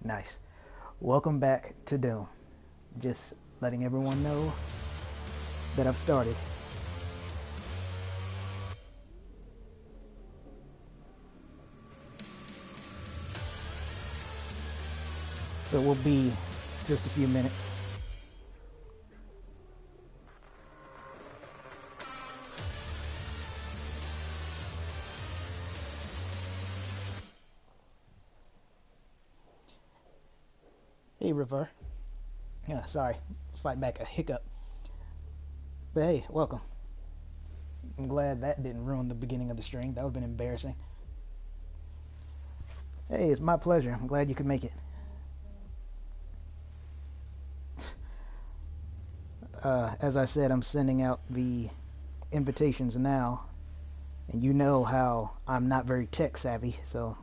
Nice. Welcome back to Doom. Just letting everyone know that I've started. So we'll be just a few minutes. Hey, River. Yeah, sorry. Fight back a hiccup. But hey, welcome. I'm glad that didn't ruin the beginning of the stream. That would have been embarrassing. Hey, it's my pleasure. I'm glad you could make it. As I said, I'm sending out the invitations now. And you know how I'm not very tech savvy, so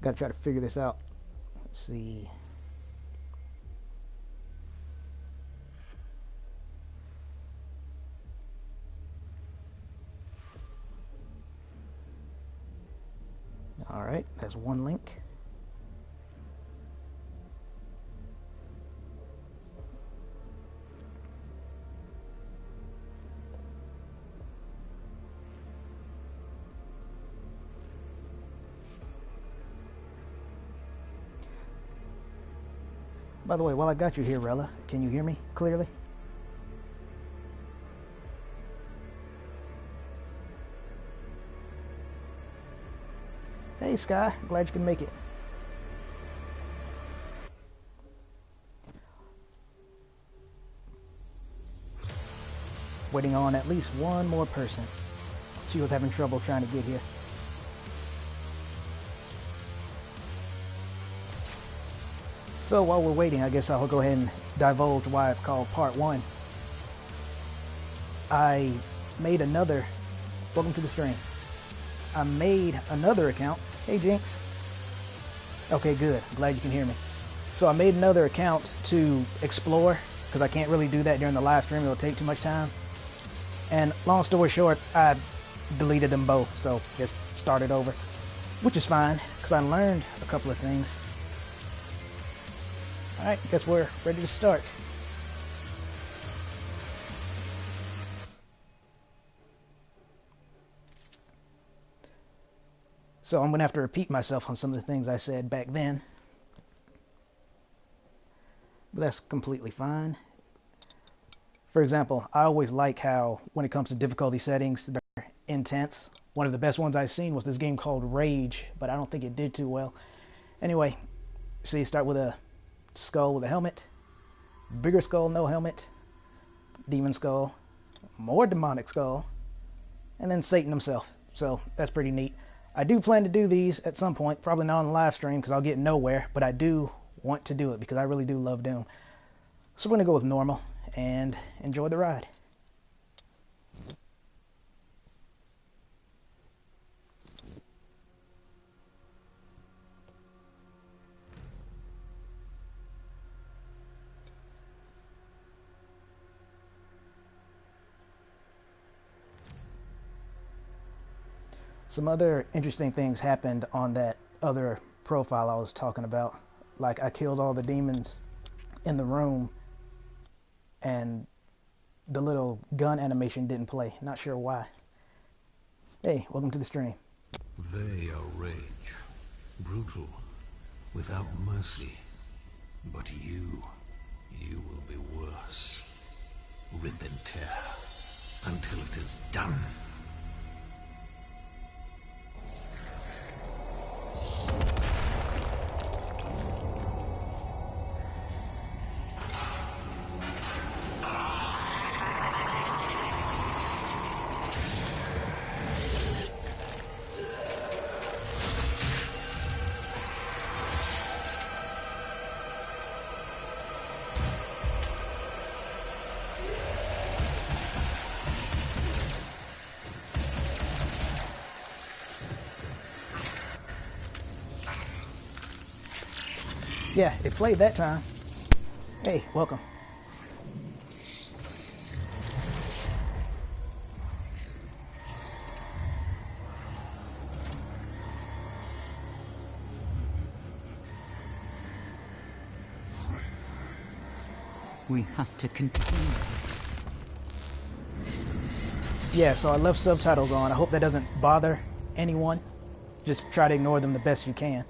gotta try to figure this out. Let's see. Alright, that's one link. By the way, while I got you here, Rella, can you hear me clearly? Hey, Sky. Glad you can make it. Waiting on at least one more person. She was having trouble trying to get here. So while we're waiting, I guess I'll go ahead and divulge why it's called Part 1. I made another... Welcome to the stream. I made another account. Hey, Jinx. Okay, good. Glad you can hear me. So I made another account to explore, because I can't really do that during the live stream. It'll take too much time. And long story short, I deleted them both, so just started over. Which is fine, because I learned a couple of things. Alright, guess we're ready to start. So I'm going to have to repeat myself on some of the things I said back then. But that's completely fine. For example, I always like how, when it comes to difficulty settings, they're intense. One of the best ones I've seen was this game called Rage, but I don't think it did too well. Anyway, so you start with a skull with a helmet, bigger skull, no helmet, demon skull, more demonic skull, and then Satan himself. So that's pretty neat. I do plan to do these at some point, probably not on the live stream because I'll get nowhere, but I do want to do it because I really do love Doom. So we're going to go with normal and enjoy the ride. Some other interesting things happened on that other profile I was talking about. Like I killed all the demons in the room and the little gun animation didn't play. Not sure why. Hey, welcome to the stream. They are rage, brutal, without mercy. But you will be worse. Rip and tear until it is done. Yeah, it played that time. Hey, welcome. We have to contain this. Yeah, so I left subtitles on. I hope that doesn't bother anyone. Just try to ignore them the best you can.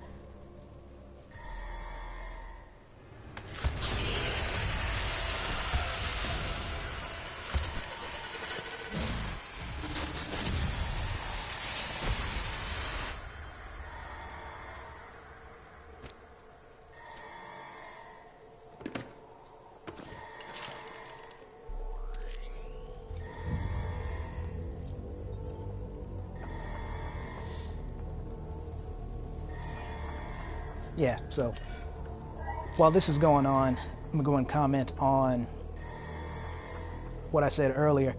Yeah, so while this is going on, I'm gonna go and comment on what I said earlier.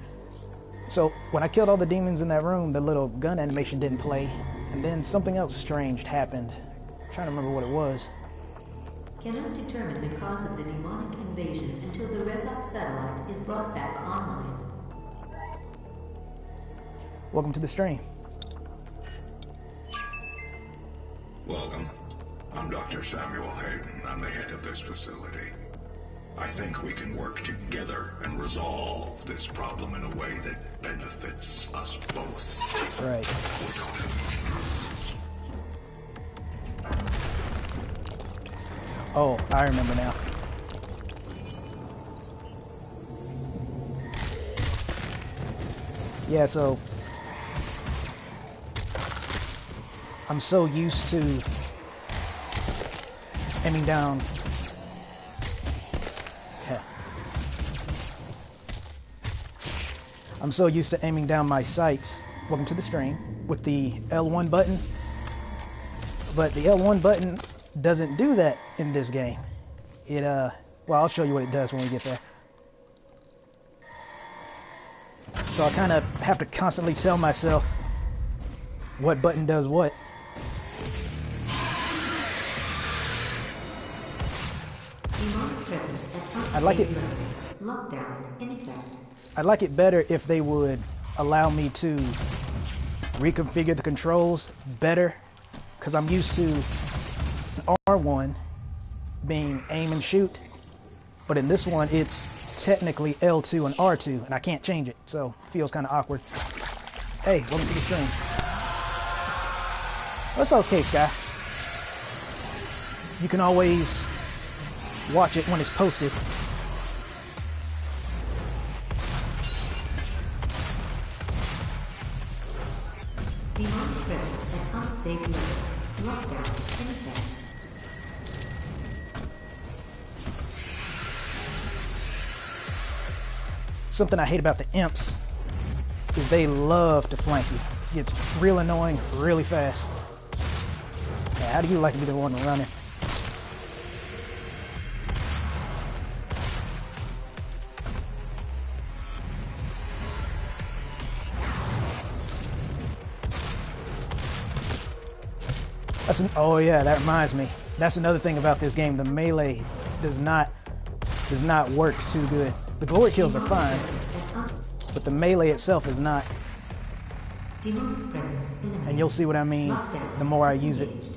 So when I killed all the demons in that room, the little gun animation didn't play, and then something else strange happened. I'm trying to remember what it was. Cannot determine the cause of the demonic invasion until the Rezop satellite is brought back online. Welcome to the stream. Welcome. I'm Dr. Samuel Hayden. I'm the head of this facility. I think we can work together and resolve this problem in a way that benefits us both. Right. Oh, I remember now. Yeah, so I'm so used to aiming down. Yeah. I'm so used to aiming down my sights. Welcome to the stream with the L1 button. But the L1 button doesn't do that in this game. It well, I'll show you what it does when we get there. So I kind of have to constantly tell myself what button does what. I'd like it. Lockdown in effect. I'd like it better if they would allow me to reconfigure the controls better, because I'm used to R1 being aim and shoot, but in this one it's technically L2 and R2, and I can't change it, so it feels kind of awkward. Hey, welcome to the stream. That's okay, Sky. You can always watch it when it's posted. Demonic presence at unsafe level. Lockdown in effect. Something I hate about the imps is they love to flank you. It gets real annoying really fast. Yeah, how do you like to be the one running? Oh yeah, that reminds me. That's another thing about this game. The melee does not work too good. The glory kills are fine, but the melee itself is not. And you'll see what I mean the more I use it.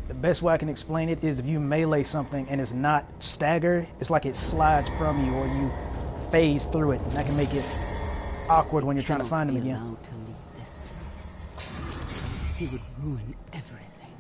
The best way I can explain it is if you melee something and it's not staggered, it's like it slides from you or you phase through it, and that can make it awkward when you're trying to find them again. He would ruin everything.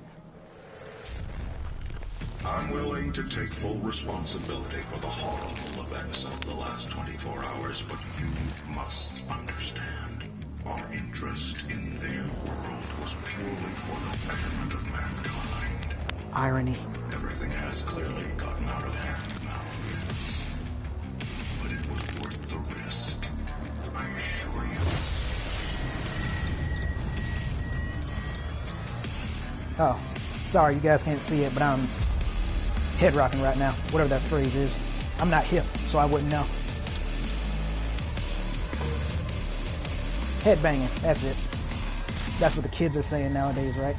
I'm willing to take full responsibility for the horrible events of the last 24 hours, but you must understand. Our interest in their world was purely for the betterment of mankind. Irony. Everything has clearly gotten out of hand now, yes. But it was worth the risk, I assure you. Oh, sorry, you guys can't see it, but I'm head rocking right now, whatever that phrase is. I'm not hip, so I wouldn't know. Head banging, that's it. That's what the kids are saying nowadays, right?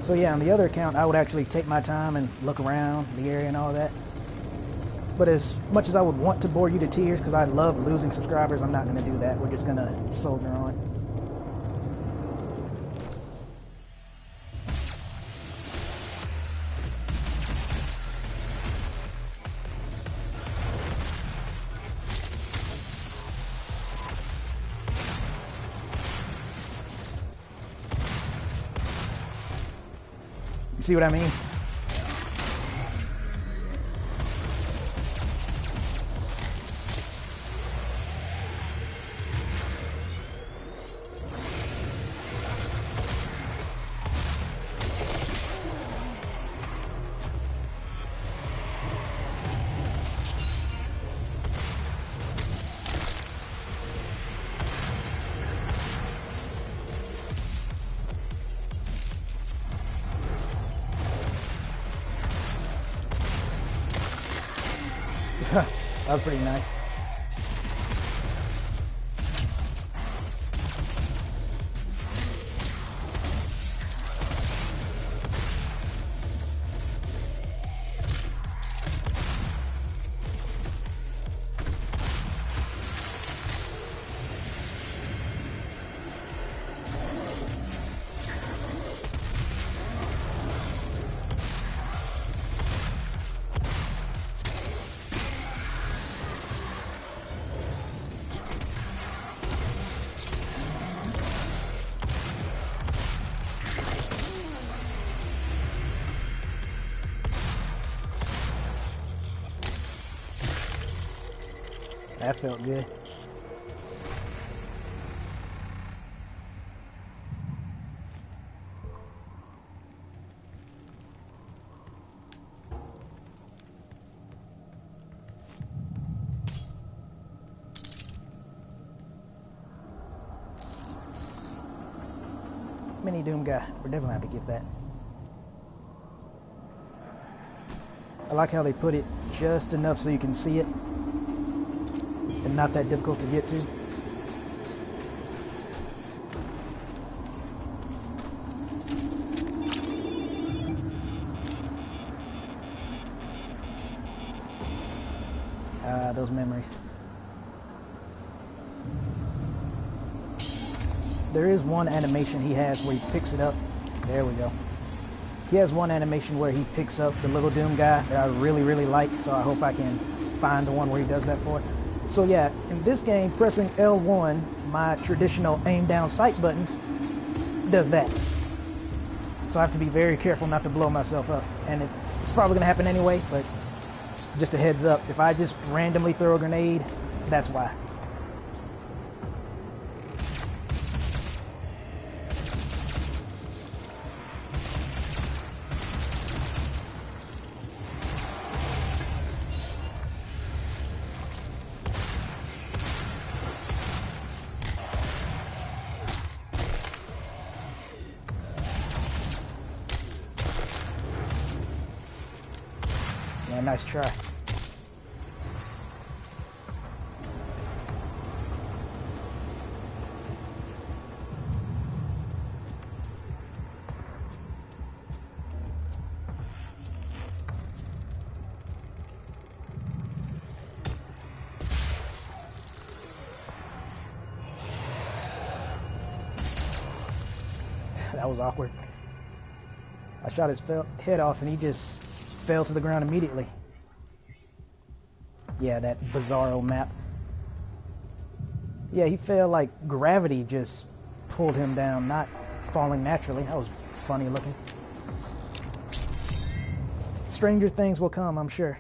So yeah, on the other account, I would actually take my time and look around the area and all that. But as much as I would want to bore you to tears, because I love losing subscribers, I'm not going to do that. We're just going to soldier on. You see what I mean? That was pretty nice. That felt good. Mini Doom guy. We're definitely have to get that. I like how they put it just enough so you can see it and not that difficult to get to. Those memories. There is one animation he has where he picks it up. There we go. He has one animation where he picks up the little Doom guy that I really, really like, so I hope I can find the one where he does that for it. So yeah, in this game, pressing L1, my traditional aim down sight button, does that. So I have to be very careful not to blow myself up. And it's probably going to happen anyway, but just a heads up, if I just randomly throw a grenade, that's why. Yeah, nice try. That was awkward. I shot his head off and he just fell to the ground immediately. Yeah, that bizarro map. Yeah, he fell like gravity just pulled him down, not falling naturally. That was funny looking. Stranger things will come, I'm sure.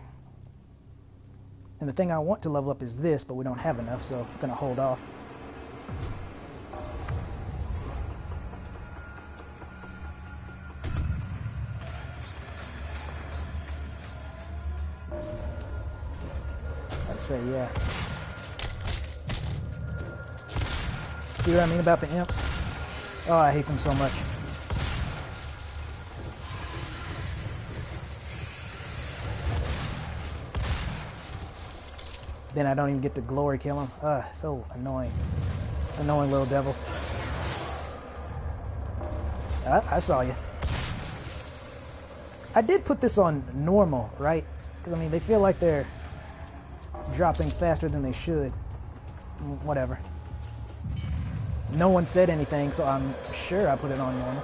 And the thing I want to level up is this, but we don't have enough, so I'm gonna hold off. Say, yeah. See what I mean about the imps? Oh, I hate them so much. Then I don't even get to glory kill them. Ugh, so annoying. Annoying little devils. I saw you. I did put this on normal, right? Because, I mean, they feel like they're dropping faster than they should. Whatever. No one said anything, so I'm sure I put it on normal.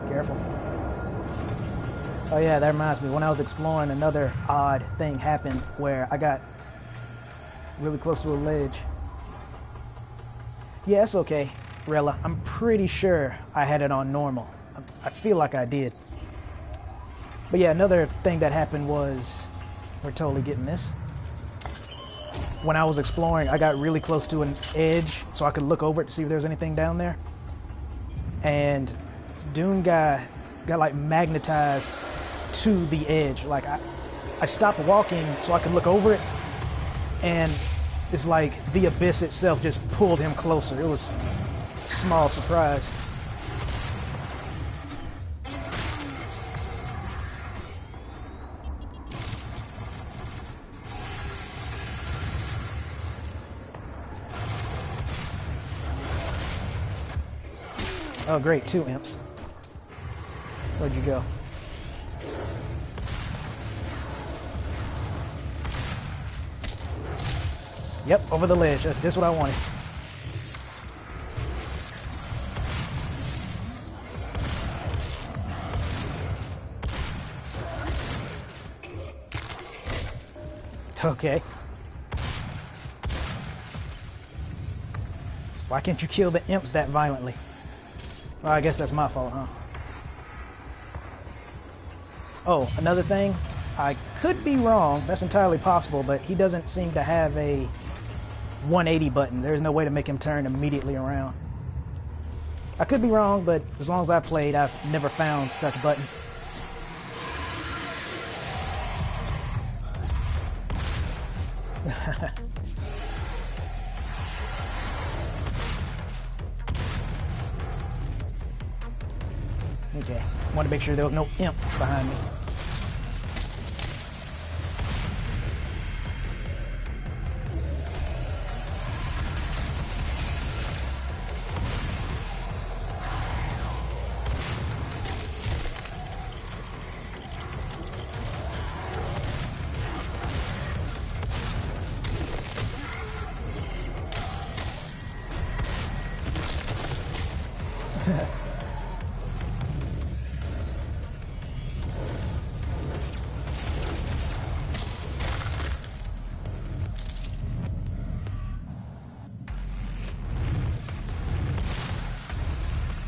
Careful. Oh yeah, that reminds me. When I was exploring, another odd thing happened where I got really close to a ledge. Yeah, it's okay, Rella. I'm pretty sure I had it on normal. I feel like I did. But yeah, another thing that happened was... We're totally getting this. When I was exploring, I got really close to an edge so I could look over it to see if there was anything down there. And Dune guy got like magnetized to the edge. Like I stopped walking so I could look over it, and it's like the abyss itself just pulled him closer. It was a small surprise. Oh great, 2 imps. Where'd you go? Yep, over the ledge. That's just what I wanted. Okay. Why can't you kill the imps that violently? Well, I guess that's my fault, huh? Oh, another thing. I could be wrong. That's entirely possible, but he doesn't seem to have a 180 button. There's no way to make him turn immediately around. I could be wrong, but as long as I've played, I've never found such button. Okay, want to make sure there was no imp behind me.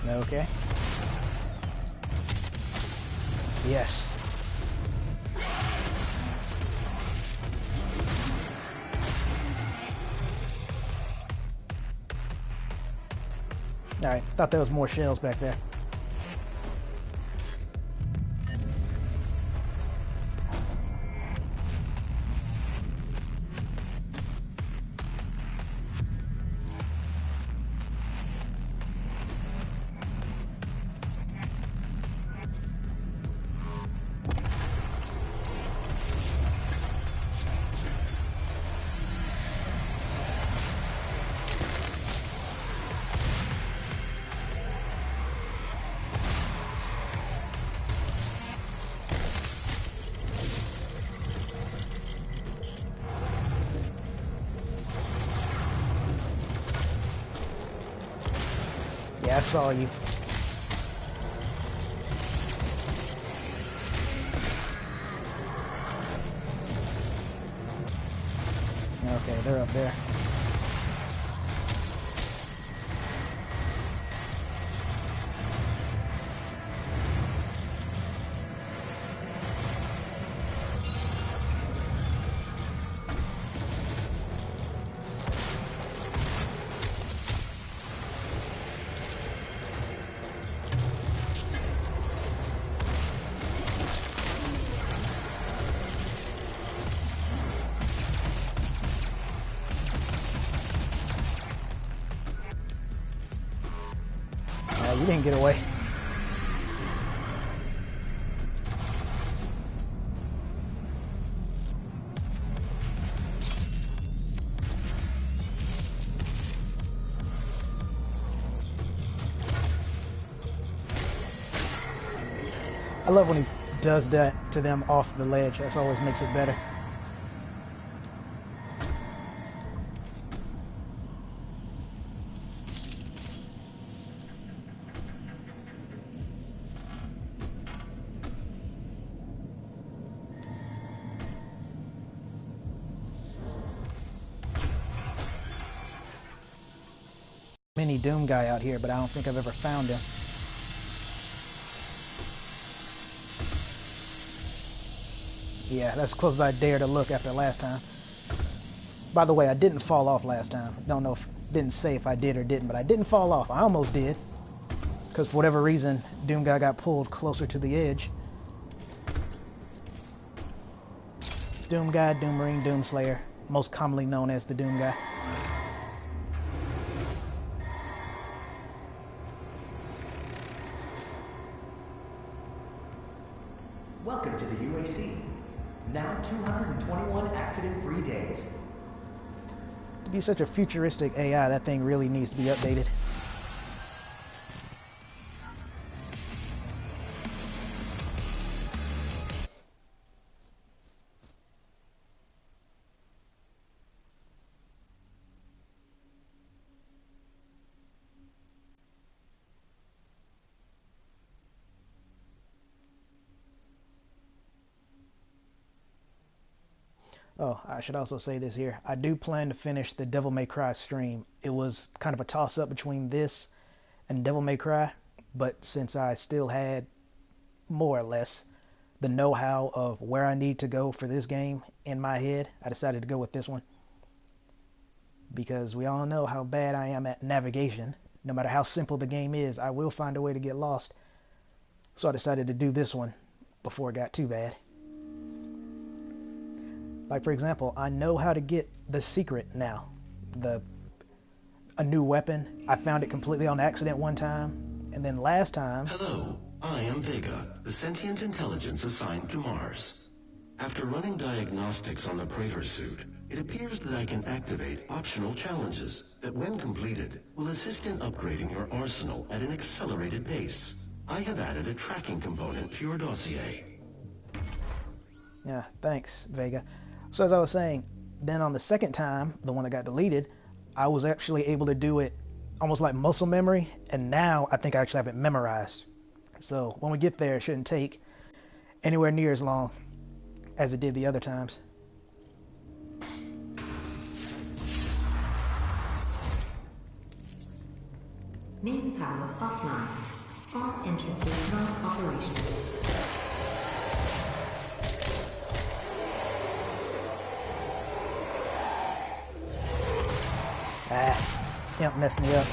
Okay. Yes. Alright, thought there was more shells back there. Yeah, I saw you. Okay, they're up there. You didn't get away. I love when he does that to them off the ledge. That always makes it better. Mini Doom guy out here, but I don't think I've ever found him. Yeah, that's as close as I dare to look after last time. By the way, I didn't fall off last time. Don't know if didn't say if I did or didn't, but I didn't fall off. I almost did, because for whatever reason, Doom guy got pulled closer to the edge. Doom guy, Doom Marine, Doom Slayer, most commonly known as the Doom guy. Welcome to the UAC. Now 221 accident-free days. To be such a futuristic AI, that thing really needs to be updated. Oh, I should also say this here. I do plan to finish the Devil May Cry stream. It was kind of a toss-up between this and Devil May Cry, but since I still had, more or less, the know-how of where I need to go for this game in my head, I decided to go with this one. Because we all know how bad I am at navigation. No matter how simple the game is, I will find a way to get lost. So I decided to do this one before it got too bad. Like, for example, I know how to get the secret now. A new weapon. I found it completely on accident one time. And then last time... Hello, I am Vega, the sentient intelligence assigned to Mars. After running diagnostics on the Praetor suit, it appears that I can activate optional challenges that, when completed, will assist in upgrading your arsenal at an accelerated pace. I have added a tracking component to your dossier. Yeah, thanks, Vega. So as I was saying, then on the second time, the one that got deleted, I was actually able to do it almost like muscle memory, and now I think I actually have it memorized. So when we get there, it shouldn't take anywhere near as long as it did the other times. Main power offline. All entrances not operational. Imp messed me up.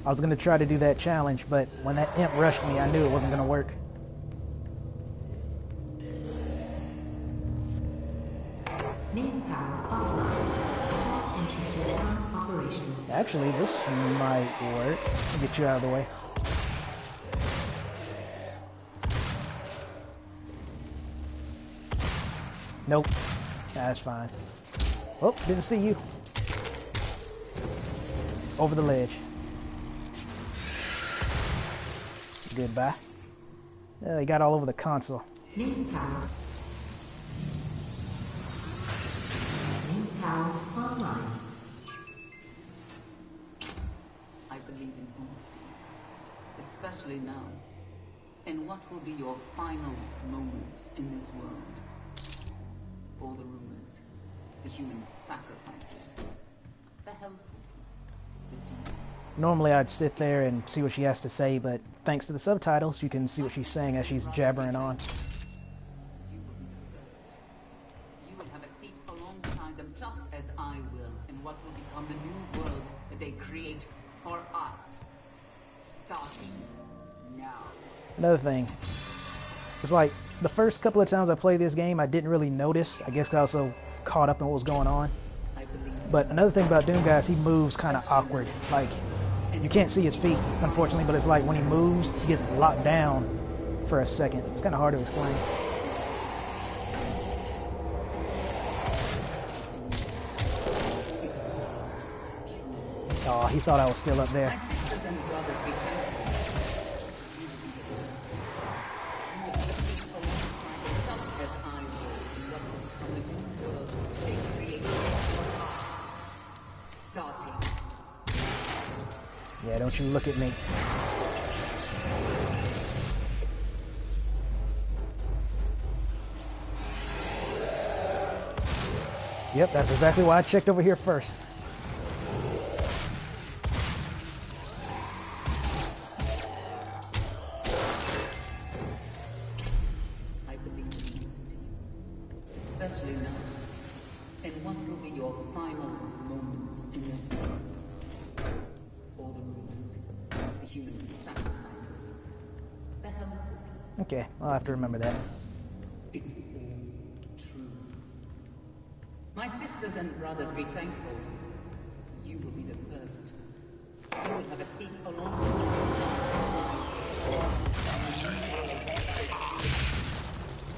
I was going to try to do that challenge, but when that imp rushed me, I knew it wasn't going to work. Main power offline. All entrances not operational. Actually, this might work. I'll get you out of the way. Nope. That's fine. Oh, didn't see you. Over the ledge. Goodbye. He got all over the console. Main power. Main power online. I believe in honesty, especially now, in what will be your final moments in this world. All the rumors, the human sacrifices, the help, the demons. Normally I'd sit there and see what she has to say, but thanks to the subtitles, you can see what she's saying as she's jabbering on. You will be the first. You will have a seat alongside them, just as I will, in what will become the new world that they create for us. Starting now. Another thing, it's like the first couple of times I played this game, I didn't really notice. I guess I also caught up in what was going on. I believe. But another thing about Doom guys, he moves kind of awkward. Like, you can't see his feet, unfortunately, but it's like when he moves, he gets locked down for a second. It's kind of hard to explain. Oh, he thought I was still up there. My sisters and brothers be thankful. Starting. Yeah, don't you look at me. Yep, that's exactly why I checked over here first. I believe in honesty, especially now, in what will be your final moments in this world. All the rumors, the human sacrifices, the help. Okay, I'll have to remember that. It's all true. My sisters and brothers, be thankful. You will be the first. You will have a seat alongside.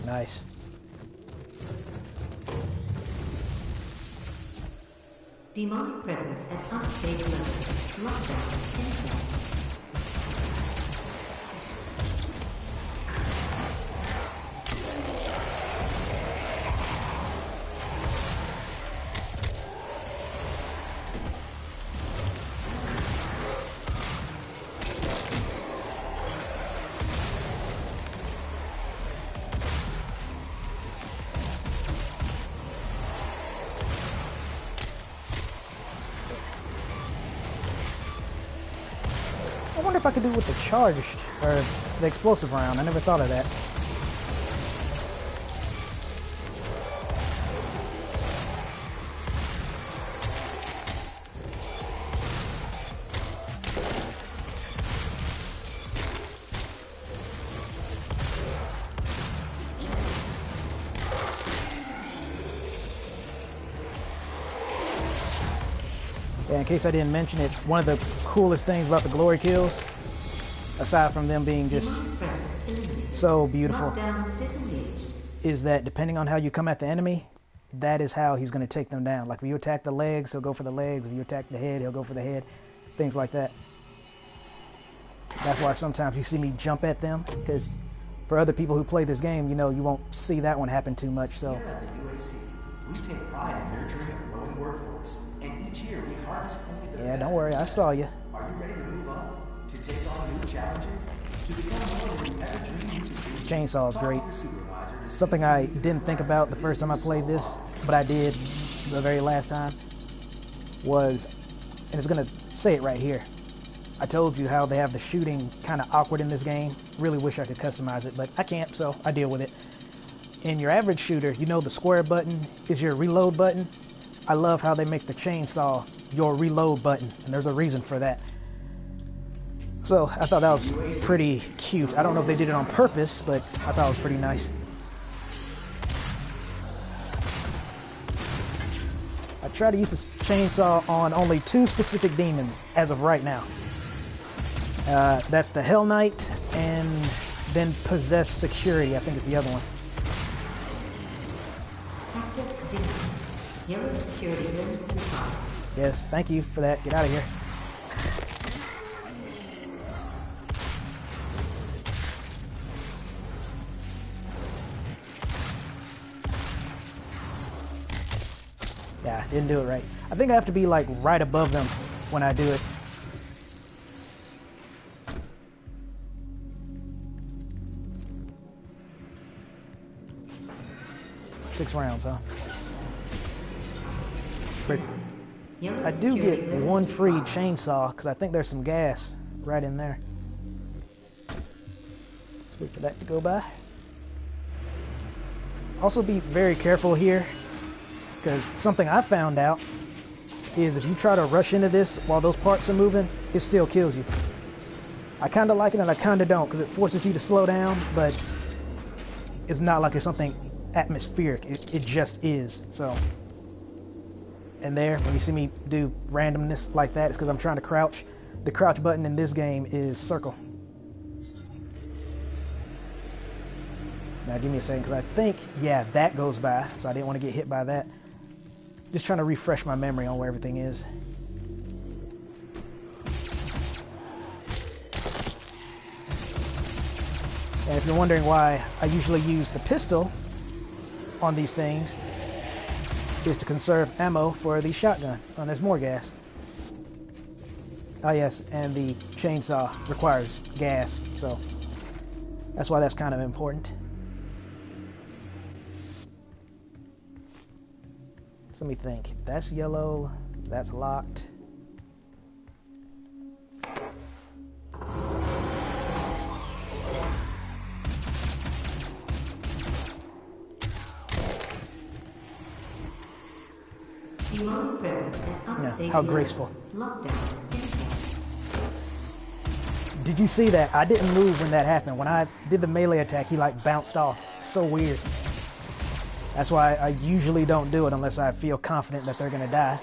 Nice. Demonic presence at unsafe level. Lockdown in effect. I wonder if I could do it with the charge, or the explosive round. I never thought of that. Yeah, in case I didn't mention it, one of the coolest things about the glory kills, aside from them being just so beautiful, is that depending on how you come at the enemy, that is how he's going to take them down. Like if you attack the legs, he'll go for the legs. If you attack the head, he'll go for the head. Things like that. That's why sometimes you see me jump at them, because for other people who play this game, you know, you won't see that one happen too much. So Here at the UAC, we take pride in nurturing a growing workforce, and each year we harvest only the yeah, best. don't worry, I saw you. Are you ready to move up? To take on new challenges? To become more than you ever dreamed you could be? Chainsaw is Talk great. to your supervisor to Something I didn't think about the first time I played this, but I did the very last time, was, and it's going to say it right here, I told you how they have the shooting kind of awkward in this game. Really wish I could customize it, but I can't, so I deal with it. In your average shooter, you know the square button is your reload button. I love how they make the chainsaw your reload button, and there's a reason for that. So I thought that was pretty cute. I don't know if they did it on purpose, but I thought it was pretty nice. I try to use this chainsaw on only 2 specific demons as of right now. That's the Hell Knight and then Possessed Security, I think is the other one. Access denied. Yellow security clearance required. Yes, thank you for that. Get out of here. Yeah, didn't do it right. I think I have to be like right above them when I do it. Six rounds, huh? But I do get one free chainsaw because I think there's some gas right in there. Let's wait for that to go by. Also be very careful here, because something I found out is if you try to rush into this while those parts are moving, it still kills you. I kind of like it and I kind of don't, because it forces you to slow down, but it's not like it's something atmospheric. It just is. So, and there, when you see me do randomness like that, it's because I'm trying to crouch. The crouch button in this game is circle. Now give me a second, because I think, yeah, that goes by, so I didn't want to get hit by that. Just trying to refresh my memory on where everything is. And if you're wondering why I usually use the pistol on these things, is to conserve ammo for the shotgun. Oh, there's more gas. Oh yes, and the chainsaw requires gas, so that's why that's kind of important. So let me think. That's yellow, that's locked. Demonic presence at unsafe how levels. graceful. Lockdown. Did you see that? I didn't move when that happened. When I did the melee attack, he like bounced off. So weird. That's why I usually don't do it unless I feel confident that they're gonna die.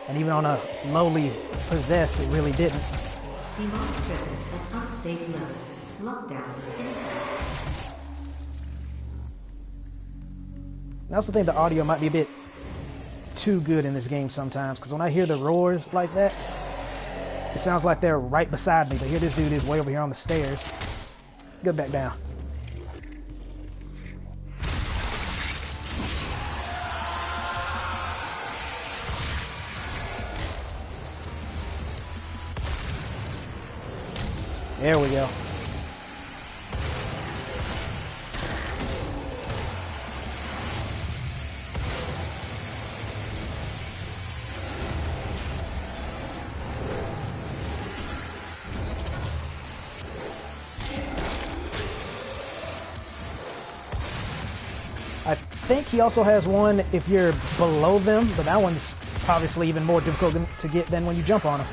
And even on a lowly possessed, it really didn't. Demonic presence at unsafe levels. Lockdown. I also think the audio might be a bit too good in this game sometimes, because when I hear the roars like that, it sounds like they're right beside me, but here this dude is way over here on the stairs. Go back down. There we go. I think he also has one if you're below them, but that one's obviously even more difficult to get than when you jump on them.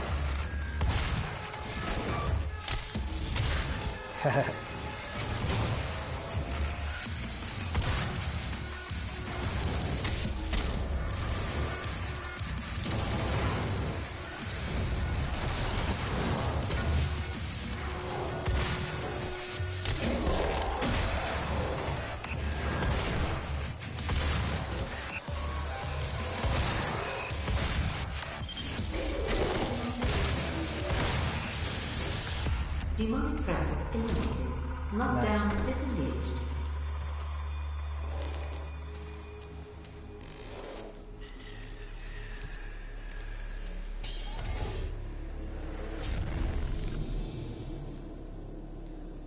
Demonic presence eliminated. Lockdown disengaged.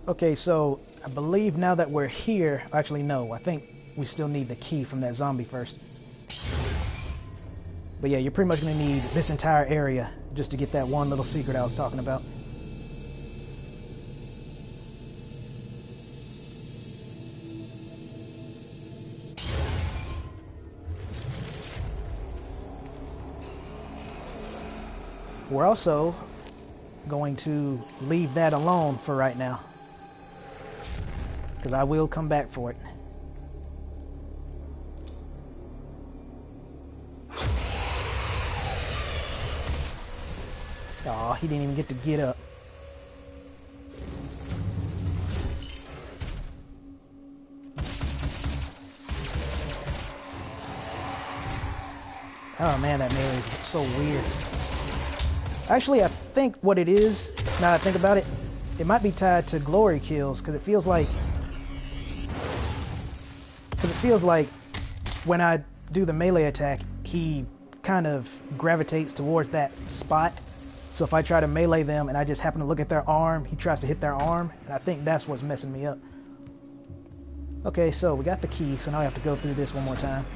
Okay, so I believe now that we're here, actually no, I think we still need the key from that zombie first. But yeah, you're pretty much going to need this entire area just to get that one little secret I was talking about. We're also going to leave that alone for right now, because I will come back for it. Aw, he didn't even get to get up. Oh man, that melee is so weird. Actually, I think what it is, now that I think about it, it might be tied to glory kills, because it feels like when I do the melee attack, he kind of gravitates towards that spot. So if I try to melee them and I just happen to look at their arm, he tries to hit their arm, and I think that's what's messing me up. Okay, so we got the key, so now I have to go through this one more time.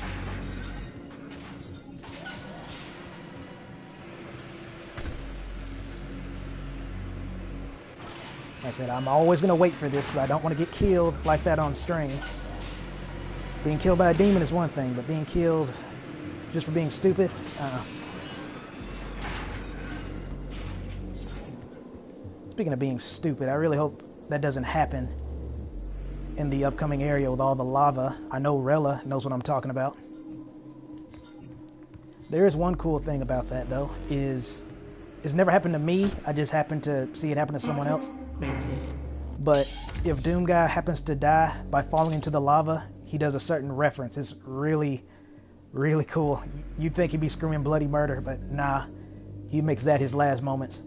Like I said, I'm always going to wait for this because I don't want to get killed like that on stream. Being killed by a demon is one thing, but being killed just for being stupid, Speaking of being stupid, I really hope that doesn't happen in the upcoming area with all the lava. I know Rella knows what I'm talking about. There is one cool thing about that, though, is it's never happened to me. I just happened to see it happen to someone else. But if Doom Guy happens to die by falling into the lava, he does a certain reference. It's really, really cool. You'd think he'd be screaming bloody murder, but nah. He makes that his last moments.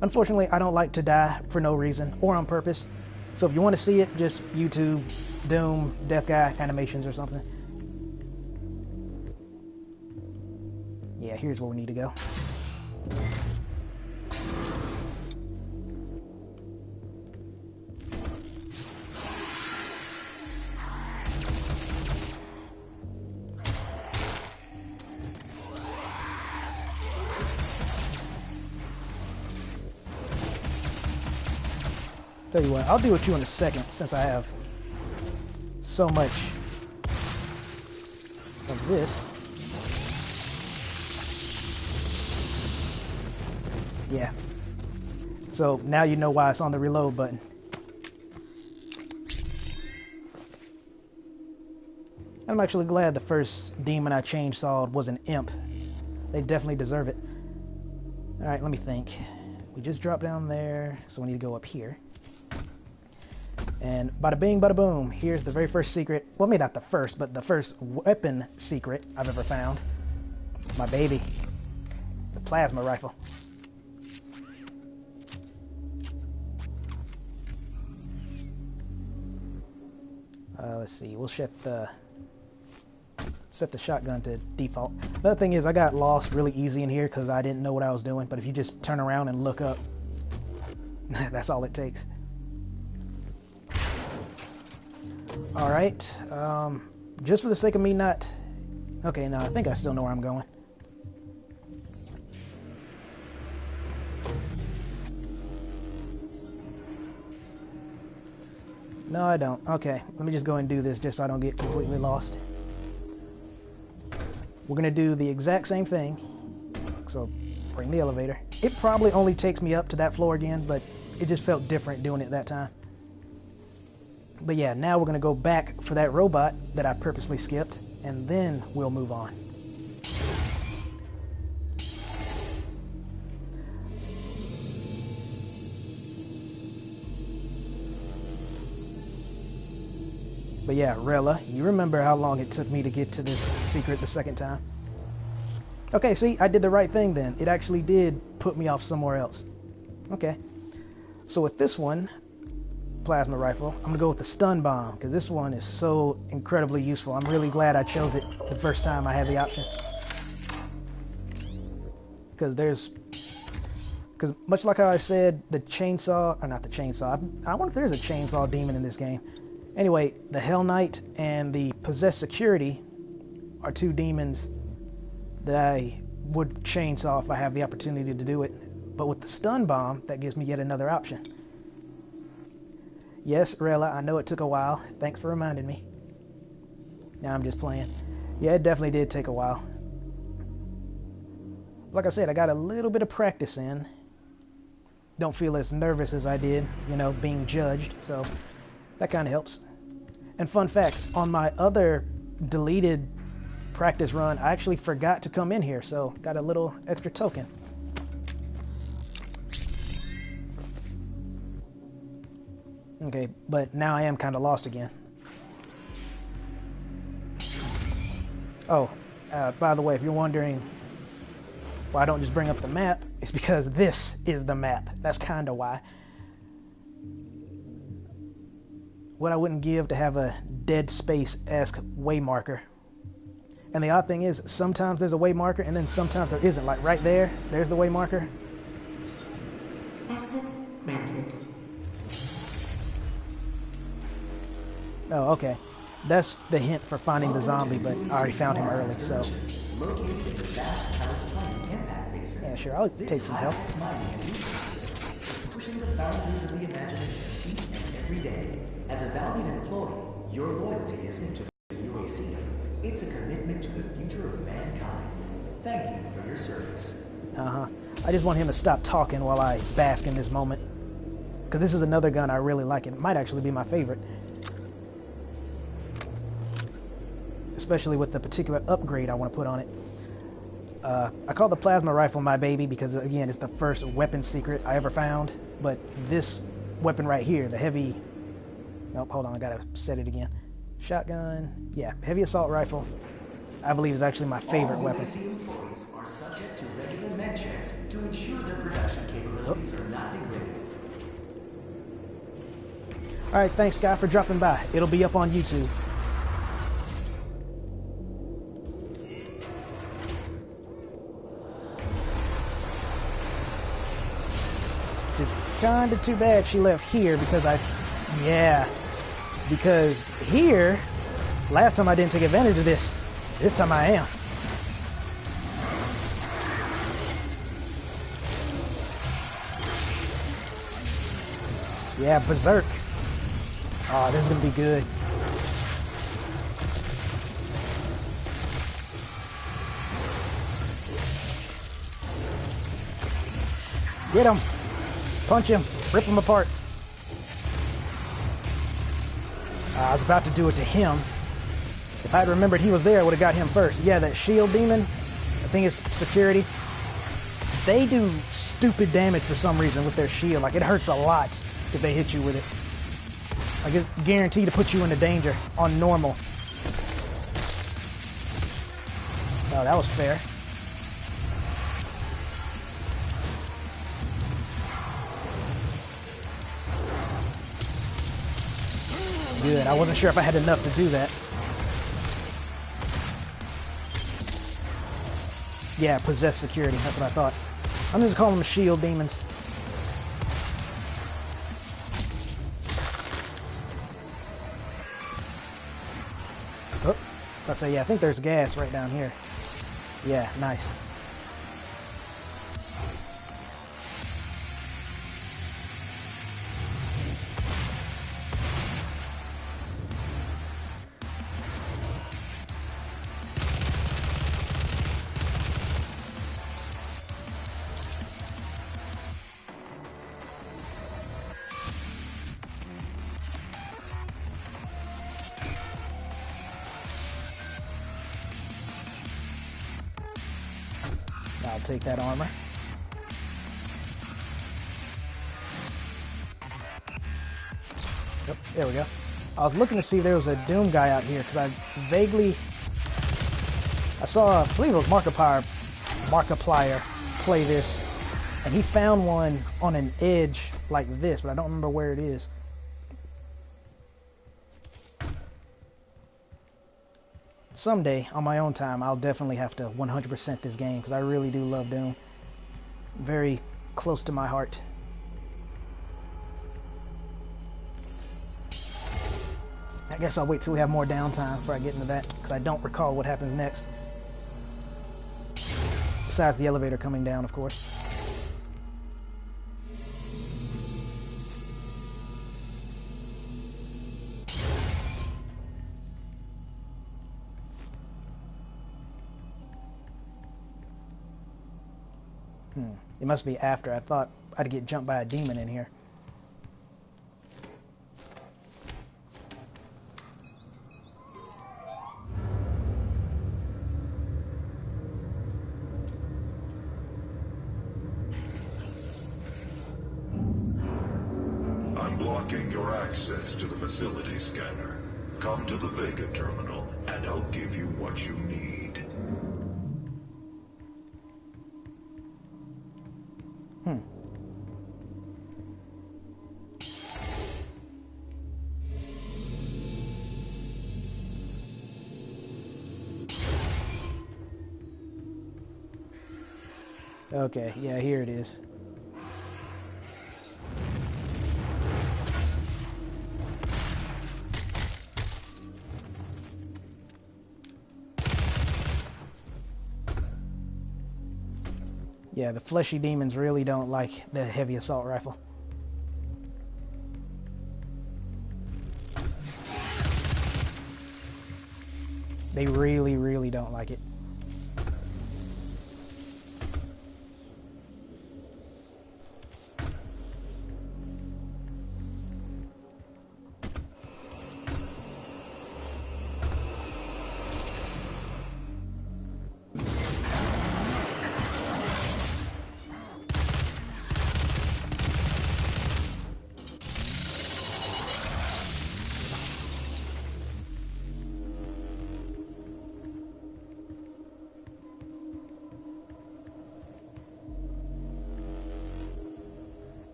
Unfortunately, I don't like to die for no reason or on purpose. So if you want to see it, just YouTube Doom Death Guy animations or something. Yeah, here's where we need to go. Tell you what, I'll deal with you in a second since I have so much of this. Yeah. So now you know why it's on the reload button. I'm actually glad the first demon I chainsawed was an imp. They definitely deserve it. Alright, let me think. We just dropped down there, so we need to go up here. And bada bing, bada boom. Here's the very first secret. Well, maybe not the first, but the first weapon secret I've ever found. My baby. The plasma rifle. Let's see. We'll set the shotgun to default. Another thing is I got lost really easy in here because I didn't know what I was doing. But if you just turn around and look up, that's all it takes. Alright, just for the sake of me not... Okay, no, I think I still know where I'm going. No, I don't. Okay, let me just go and do this just so I don't get completely lost. We're going to do the exact same thing. So, bring the elevator. It probably only takes me up to that floor again, but it just felt different doing it that time. But yeah, now we're going to go back for that robot that I purposely skipped, and then we'll move on. But yeah, Rella, you remember how long it took me to get to this secret the second time? Okay, see, I did the right thing then. It actually did put me off somewhere else. Okay. So with this one, plasma rifle, I'm gonna go with the stun bomb because this one is so incredibly useful. I'm really glad I chose it the first time I had the option, because much like how I said, the chainsaw, or not the chainsaw, I wonder if there's a chainsaw demon in this game. Anyway, the Hell Knight and the possessed security are two demons that I would chainsaw if I have the opportunity to do it, but with the stun bomb, that gives me yet another option. Yes, Rella, I know it took a while. Thanks for reminding me. Now I'm just playing. Yeah, it definitely did take a while. Like I said, I got a little bit of practice in. Don't feel as nervous as I did, you know, being judged, so that kind of helps. And fun fact, on my other deleted practice run, I actually forgot to come in here, so got a little extra token. Okay, but now I am kind of lost again. Oh, by the way, if you're wondering why I don't just bring up the map, it's because this is the map. That's kind of why. What I wouldn't give to have a Dead Space-esque way marker. And the odd thing is, sometimes there's a way marker, and then sometimes there isn't. Like right there, there's the way marker. Access granted. Oh, okay. That's the hint for finding the zombie, but I already found him early, so... Yeah, sure, I'll take some help. Pushing the boundaries of the imagination each and every day. As a valued employee, your loyalty isn't to the UAC. It's a commitment to the future of mankind. Thank you for your service. Uh-huh. I just want him to stop talking while I bask in this moment. Because this is another gun I really like. It might actually be my favorite. Especially with the particular upgrade I want to put on it. I call the plasma rifle my baby because, again, it's the first weapon secret I ever found. But this weapon right here, the heavy... Nope, hold on, I gotta set it again. Shotgun, yeah, heavy assault rifle, I believe is actually my favorite weapon. UAC employees are subject to regular med checks to ensure their production capabilities are not degraded. Alright, thanks Guy for dropping by. It'll be up on YouTube. Which is kind of too bad she left here because yeah. Because here, last time I didn't take advantage of this. This time I am. Yeah, Berserk. Oh, this is gonna be good. Get him! Punch him! Rip him apart! I was about to do it to him. If I had remembered he was there, I would have got him first. Yeah, that shield demon, I think it's security. They do stupid damage for some reason with their shield. Like, it hurts a lot if they hit you with it. Like, it's guaranteed to put you into danger on normal. Oh, that was fair. Good. I wasn't sure if I had enough to do that. Yeah, possessed security. That's what I thought. I'm just calling them shield demons. Oh, I say, yeah, I think there's gas right down here. Yeah, nice. I'll take that armor. Yep, there we go. I was looking to see if there was a Doom guy out here, because I saw, I believe it was Markiplier play this, and he found one on an edge like this, but I don't remember where it is. Someday, on my own time, I'll definitely have to 100% this game, because I really do love Doom. Very close to my heart. I guess I'll wait till we have more downtime before I get into that, because I don't recall what happens next. Besides the elevator coming down, of course. It must be after. I thought I'd get jumped by a demon in here. I'm blocking your access to the facility scanner. Come to the Vega terminal, and I'll give you what you need. Okay, yeah, here it is. Yeah, the fleshy demons really don't like the heavy assault rifle. They really, really don't like it.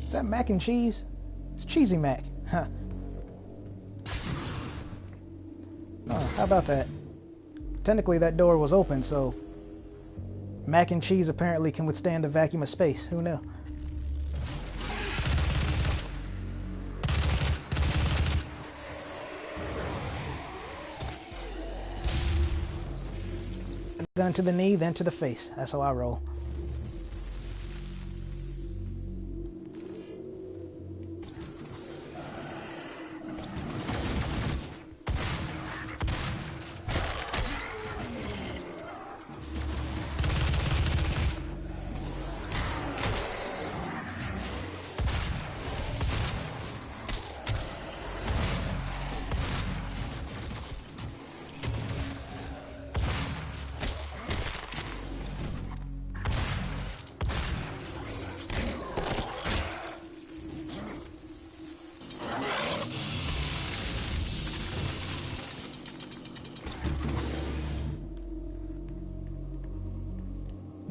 Is that mac and cheese? It's cheesy mac. Huh. Oh, how about that? Technically that door was open, so Mac and cheese apparently can withstand the vacuum of space. Who knew? Gun to the knee, then to the face. That's how I roll.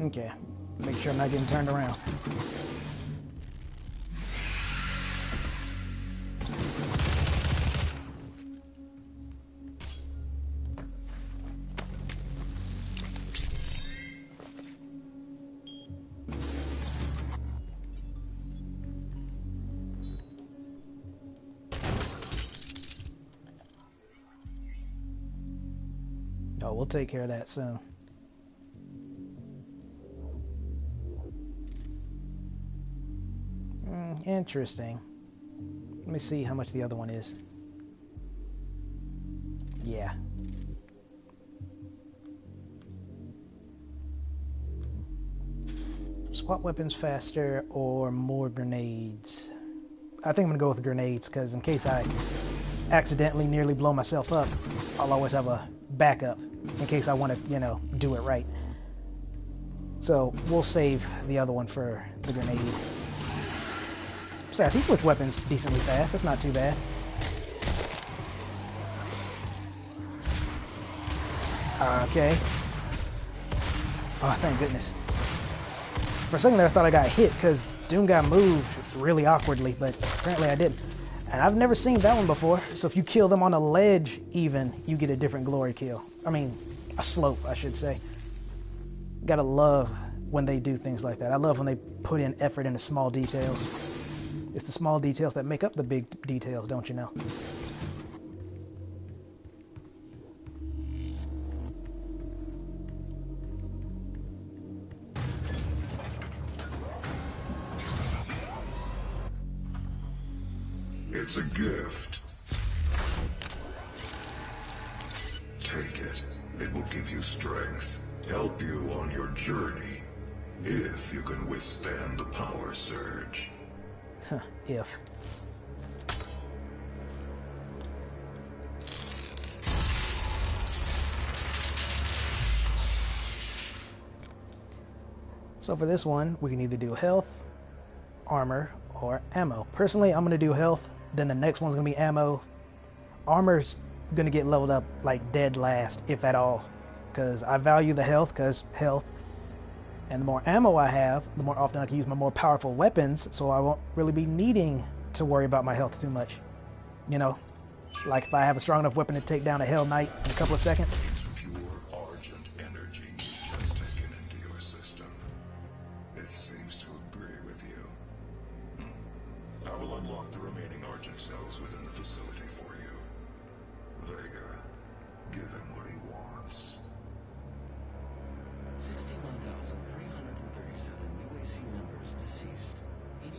Okay, make sure I'm not getting turned around. Oh, we'll take care of that soon. Interesting. Let me see how much the other one is. Yeah. Swap weapons faster or more grenades? I think I'm gonna go with grenades because in case I accidentally nearly blow myself up, I'll always have a backup in case I want to, you know, do it right. So we'll save the other one for the grenade. Besides, he switched weapons decently fast. That's not too bad. Okay. Oh, thank goodness. For a second there, I thought I got hit because Doom guy moved really awkwardly, but apparently I didn't. And I've never seen that one before. So if you kill them on a ledge, even, you get a different glory kill. I mean, a slope, I should say. Gotta love when they do things like that. I love when they put in effort into small details. It's the small details that make up the big details, don't you know? It's a gift. Take it. It will give you strength, help you on your journey, if you can withstand the power surge. Huh, if. So for this one, we can either do health, armor, or ammo. Personally, I'm going to do health, then the next one's going to be ammo. Armor's going to get leveled up like dead last, if at all, because I value the health, because health. And the more ammo I have, the more often I can use my more powerful weapons, so I won't really be needing to worry about my health too much. You know, like if I have a strong enough weapon to take down a Hell Knight in a couple of seconds. Pure Argent energy has taken into your system. It seems to agree with you. I will unlock the remaining Argent cells within the facility for you. Vega, give him what he wants. 61,337 UAC members deceased. 81%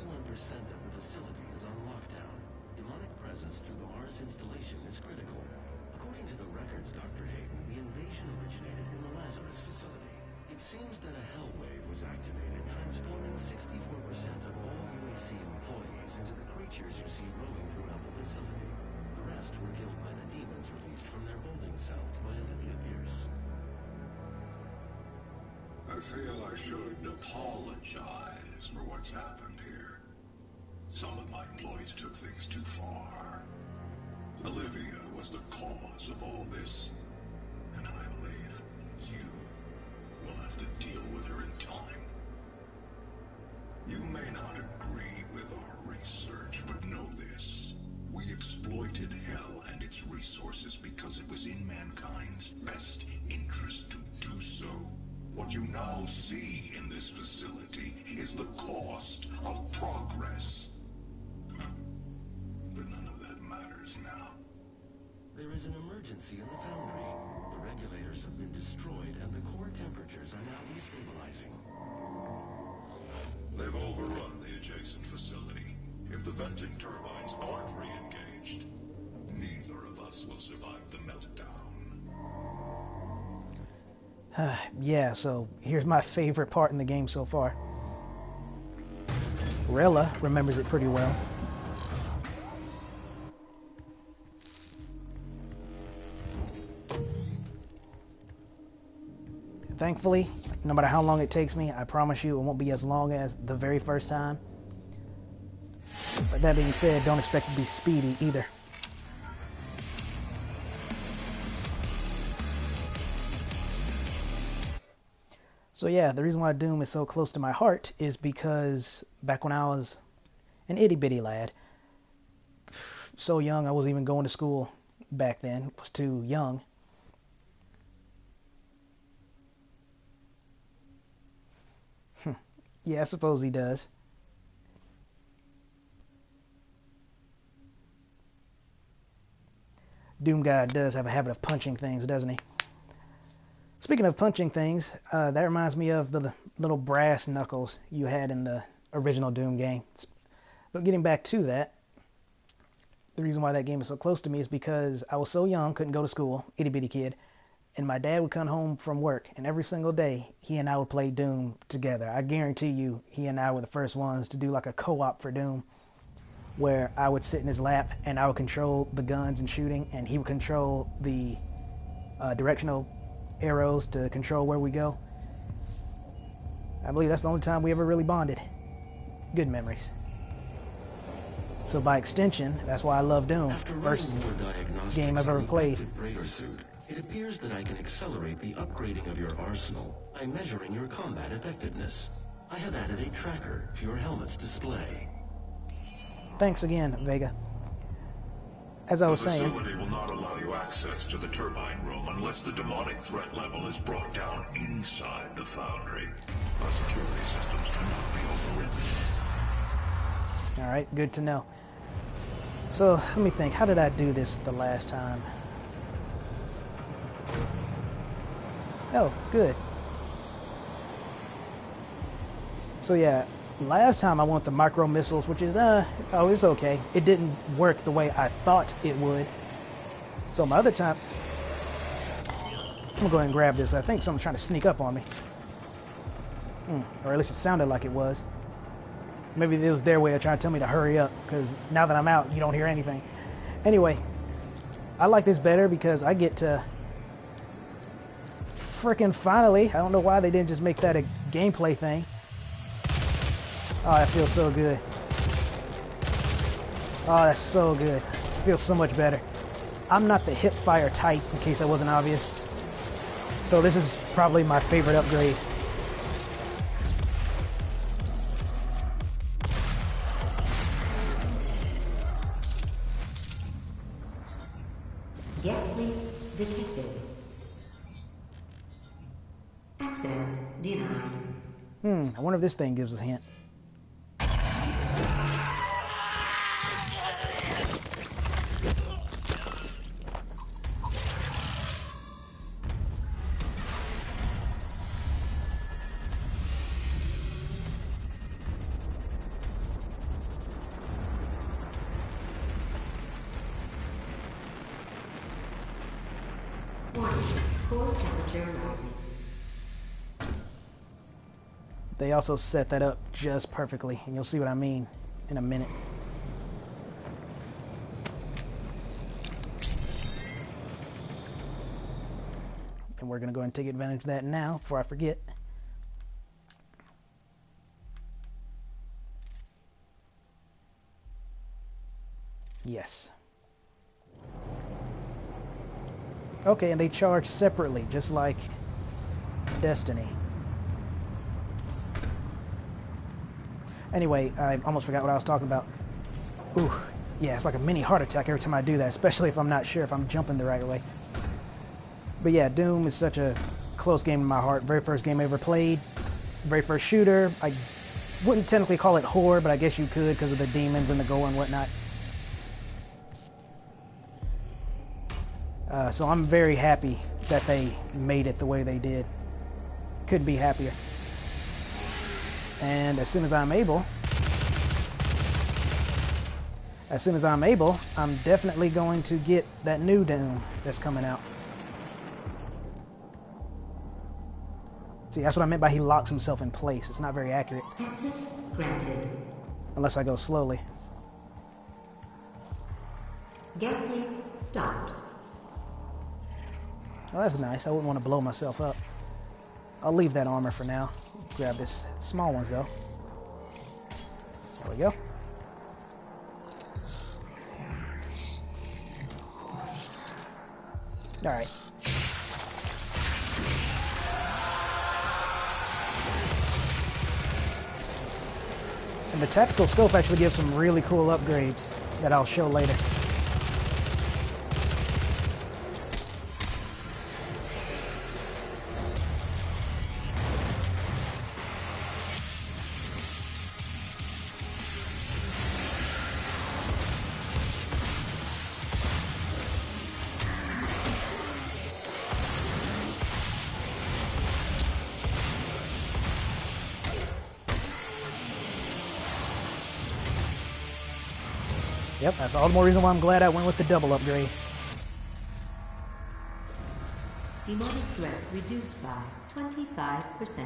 of the facility is on lockdown. Demonic presence through the Mars installation is critical. According to the records, Dr. Hayden, the invasion originated in the Lazarus facility. It seems that a hell wave was activated, transforming 64% of all UAC employees into the creatures you see roaming throughout the facility. The rest were killed by the demons released from their holding cells by Olivia Pierce. I feel I should apologize for what's happened here. Some of my employees took things too far. Olivia was the cause of all this, and I believe you will have to deal with her in time. You may not agree with our research, but know this. We exploited hell and its resources because it was in mankind's best interest to do so. What you now see in this facility is the cost of progress. But none of that matters now. There is an emergency in the foundry. The regulators have been destroyed and the core temperatures are now destabilizing. They've overrun the adjacent facility. If the venting turbines aren't re-engaged, neither of us will survive the meltdown. Yeah, so here's my favorite part in the game so far. Rella remembers it pretty well. Thankfully, no matter how long it takes me, I promise you it won't be as long as the very first time. But that being said, don't expect to be speedy either. So yeah, the reason why Doom is so close to my heart is because back when I was an itty bitty lad, so young I wasn't even going to school back then, was too young. Yeah, I suppose he does. Doom Guy does have a habit of punching things, doesn't he? Speaking of punching things, that reminds me of the little brass knuckles you had in the original Doom game. But getting back to that, the reason why that game is so close to me is because I was so young, couldn't go to school, itty bitty kid, and my dad would come home from work, and every single day, he and I would play Doom together. I guarantee you, he and I were the first ones to do like a co-op for Doom, where I would sit in his lap, and I would control the guns and shooting, and he would control the directional arrows to control where we go. I believe that's the only time we ever really bonded. Good memories. So by extension, that's why I love Doom. First game I've ever played. It appears that I can accelerate the upgrading of your arsenal by measuring your combat effectiveness. I have added a tracker to your helmet's display. Thanks again, Vega. As I was saying, the facility will not allow you access to the turbine room unless the demonic threat level is brought down inside the foundry. Our security systems cannot be overridden. Alright, good to know. So, let me think. How did I do this the last time? Oh, good. So yeah, last time I went the micro missiles, which is, oh, it's okay. It didn't work the way I thought it would. So my other time, I'm gonna go ahead and grab this. I think someone's trying to sneak up on me. Or at least it sounded like it was. Maybe it was their way of trying to tell me to hurry up, because now that I'm out, you don't hear anything. Anyway, I like this better because I get to frickin' finally, I don't know why they didn't just make that a gameplay thing. Oh, that feels so good. Oh, that's so good. Feels so much better. I'm not the hip fire type, in case that wasn't obvious. So this is probably my favorite upgrade. Gas leak detected. Access denied. I wonder if this thing gives a hint. Warning, core temperature rising. They also set that up just perfectly, and you'll see what I mean in a minute. And we're going to go ahead and take advantage of that now before I forget. Yes. Okay, and they charge separately, just like Destiny. Anyway, I almost forgot what I was talking about. Ooh, yeah, it's like a mini heart attack every time I do that, especially if I'm not sure if I'm jumping the right way. But yeah, Doom is such a close game in my heart. Very first game I ever played. Very first shooter. I wouldn't technically call it horror, but I guess you could because of the demons and the gore and whatnot. So I'm very happy that they made it the way they did. Couldn't be happier. And as soon as I'm able, I'm definitely going to get that new Doom that's coming out. See, that's what I meant by he locks himself in place. It's not very accurate. Access granted. Unless I go slowly. Gas leak stopped. Oh, that's nice. I wouldn't want to blow myself up. I'll leave that armor for now. Grab this small ones though. There we go. Alright. And the tactical scope actually gives some really cool upgrades that I'll show later. Yep, that's all the more reason why I'm glad I went with the double upgrade. Demonic threat reduced by 25%.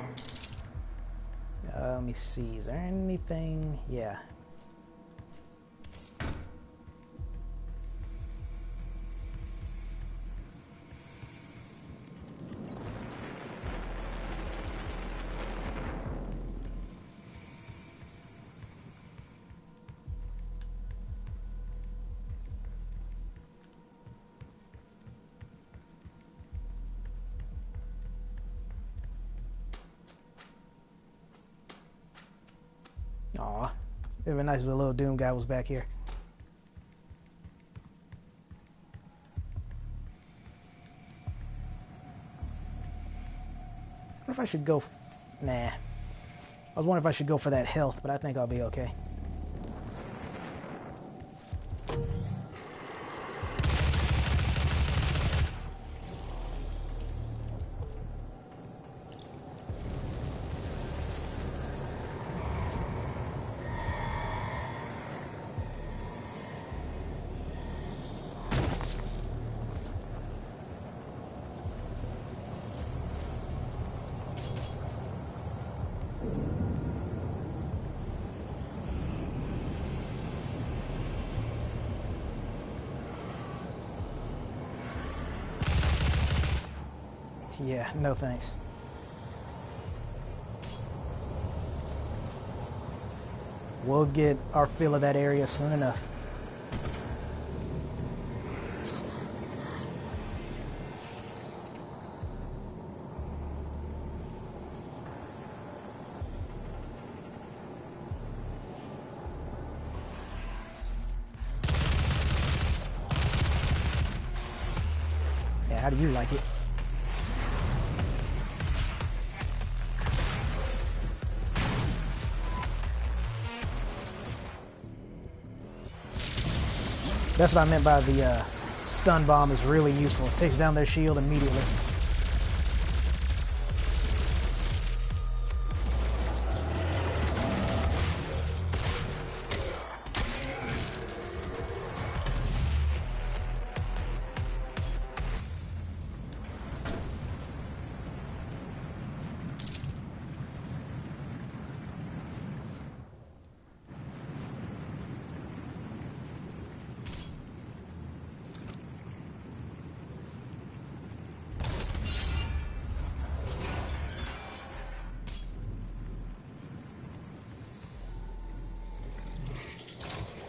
Let me see, is there anything? Yeah. Aw, it'd be nice if the little Doom guy was back here. I wonder if I should go. Nah. I was wondering if I should go for that health, but I think I'll be okay. Yeah, no thanks. We'll get our fill of that area soon enough. Yeah, how do you like it? That's what I meant by the stun bomb is really useful. It takes down their shield immediately.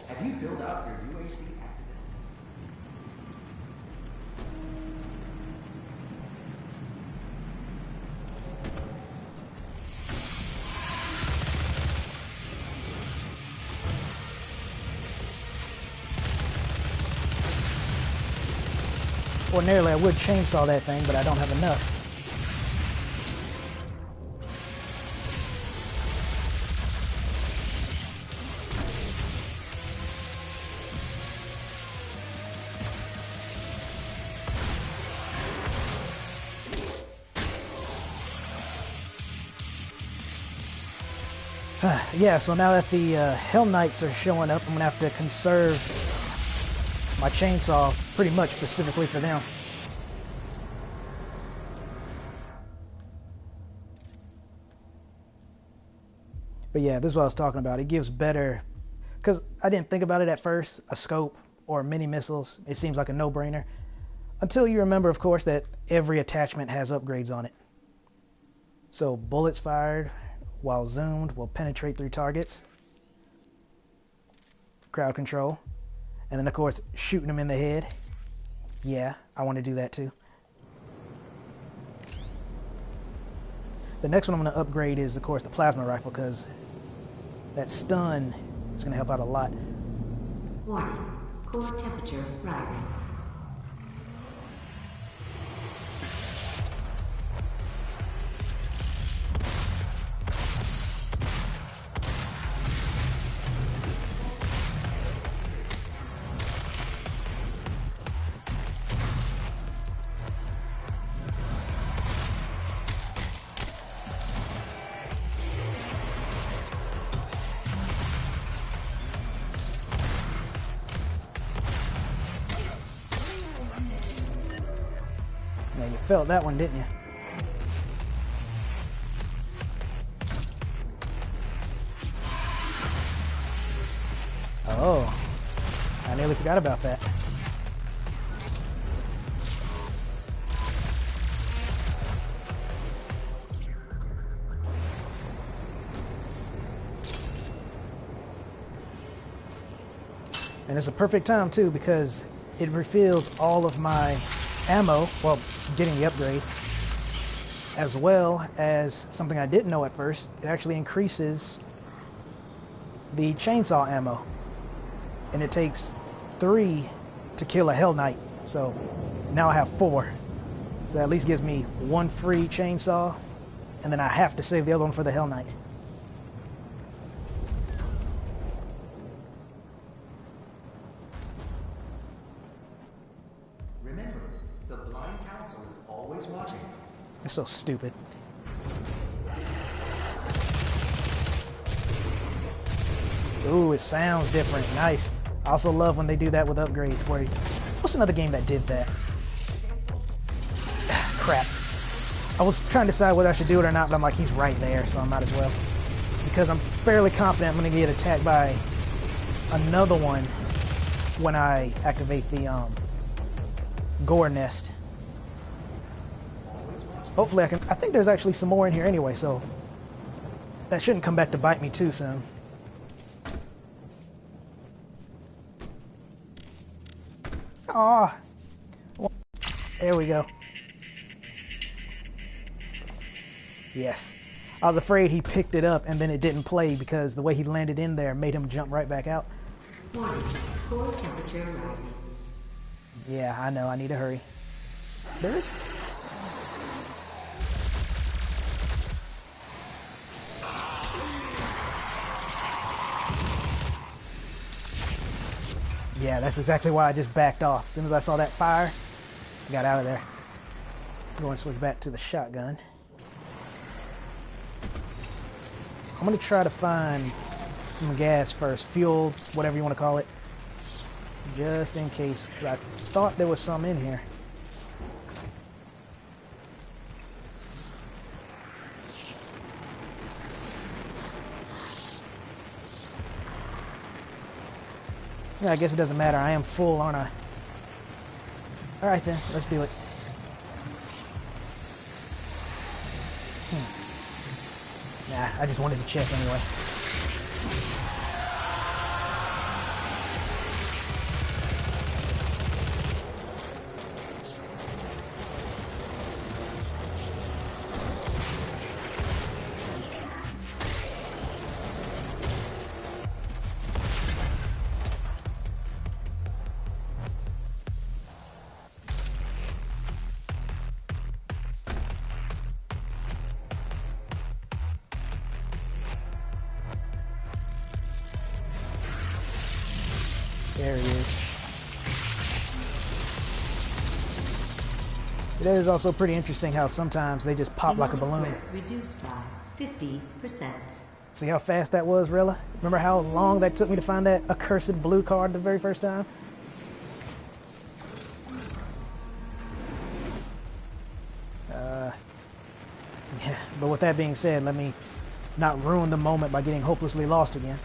Have you filled out your UAC accident? Ordinarily I would chainsaw that thing, but I don't have enough. Yeah, so now that the Hell Knights are showing up, I'm gonna have to conserve my chainsaw pretty much specifically for them. But yeah, this is what I was talking about. It gives better, because I didn't think about it at first, a scope or mini missiles. It seems like a no-brainer. Until you remember, of course, that every attachment has upgrades on it. So bullets fired while zoomed will penetrate through targets. Crowd control. And then, of course, shooting them in the head. Yeah, I want to do that too. The next one I'm going to upgrade is, of course, the plasma rifle, because that stun is going to help out a lot. Warning. Core temperature rising. Now, you felt that one, didn't you? Oh, I nearly forgot about that. And it's a perfect time too, because it refills all of my ammo, well, getting the upgrade, as well as something I didn't know at first. It actually increases the chainsaw ammo, and it takes 3 to kill a Hell Knight. So now I have 4. So that at least gives me 1 free chainsaw, and then I have to save the other one for the Hell Knight. Remember, the Blind Council is always watching. That's so stupid. Ooh, it sounds different. Nice. I also love when they do that with upgrades. Where, what's another game that did that? Crap. I was trying to decide whether I should do it or not, but I'm like, he's right there, so I might as well. Because I'm fairly confident I'm going to get attacked by another one when I activate the gore nest. Hopefully I can. I think there's actually some more in here anyway, so that shouldn't come back to bite me too soon. Aw, there we go. Yes, I was afraid he picked it up and then it didn't play because the way he landed in there made him jump right back out. Warning. Core temperature rising. Yeah, I know. I need to hurry. There's. Yeah, that's exactly why I just backed off. As soon as I saw that fire, I got out of there. I'm going to switch back to the shotgun. I'm going to try to find some gas first. Fuel, whatever you want to call it. Just in case, because I thought there was some in here. Yeah, I guess it doesn't matter. I am full, aren't I? Alright then, let's do it. Nah, I just wanted to check anyway. There he is. It is also pretty interesting how sometimes they just pop like a balloon. Reduced by 50%. See how fast that was, Rilla? Remember how long that took me to find that accursed blue card the very first time? Yeah, but with that being said, let me not ruin the moment by getting hopelessly lost again.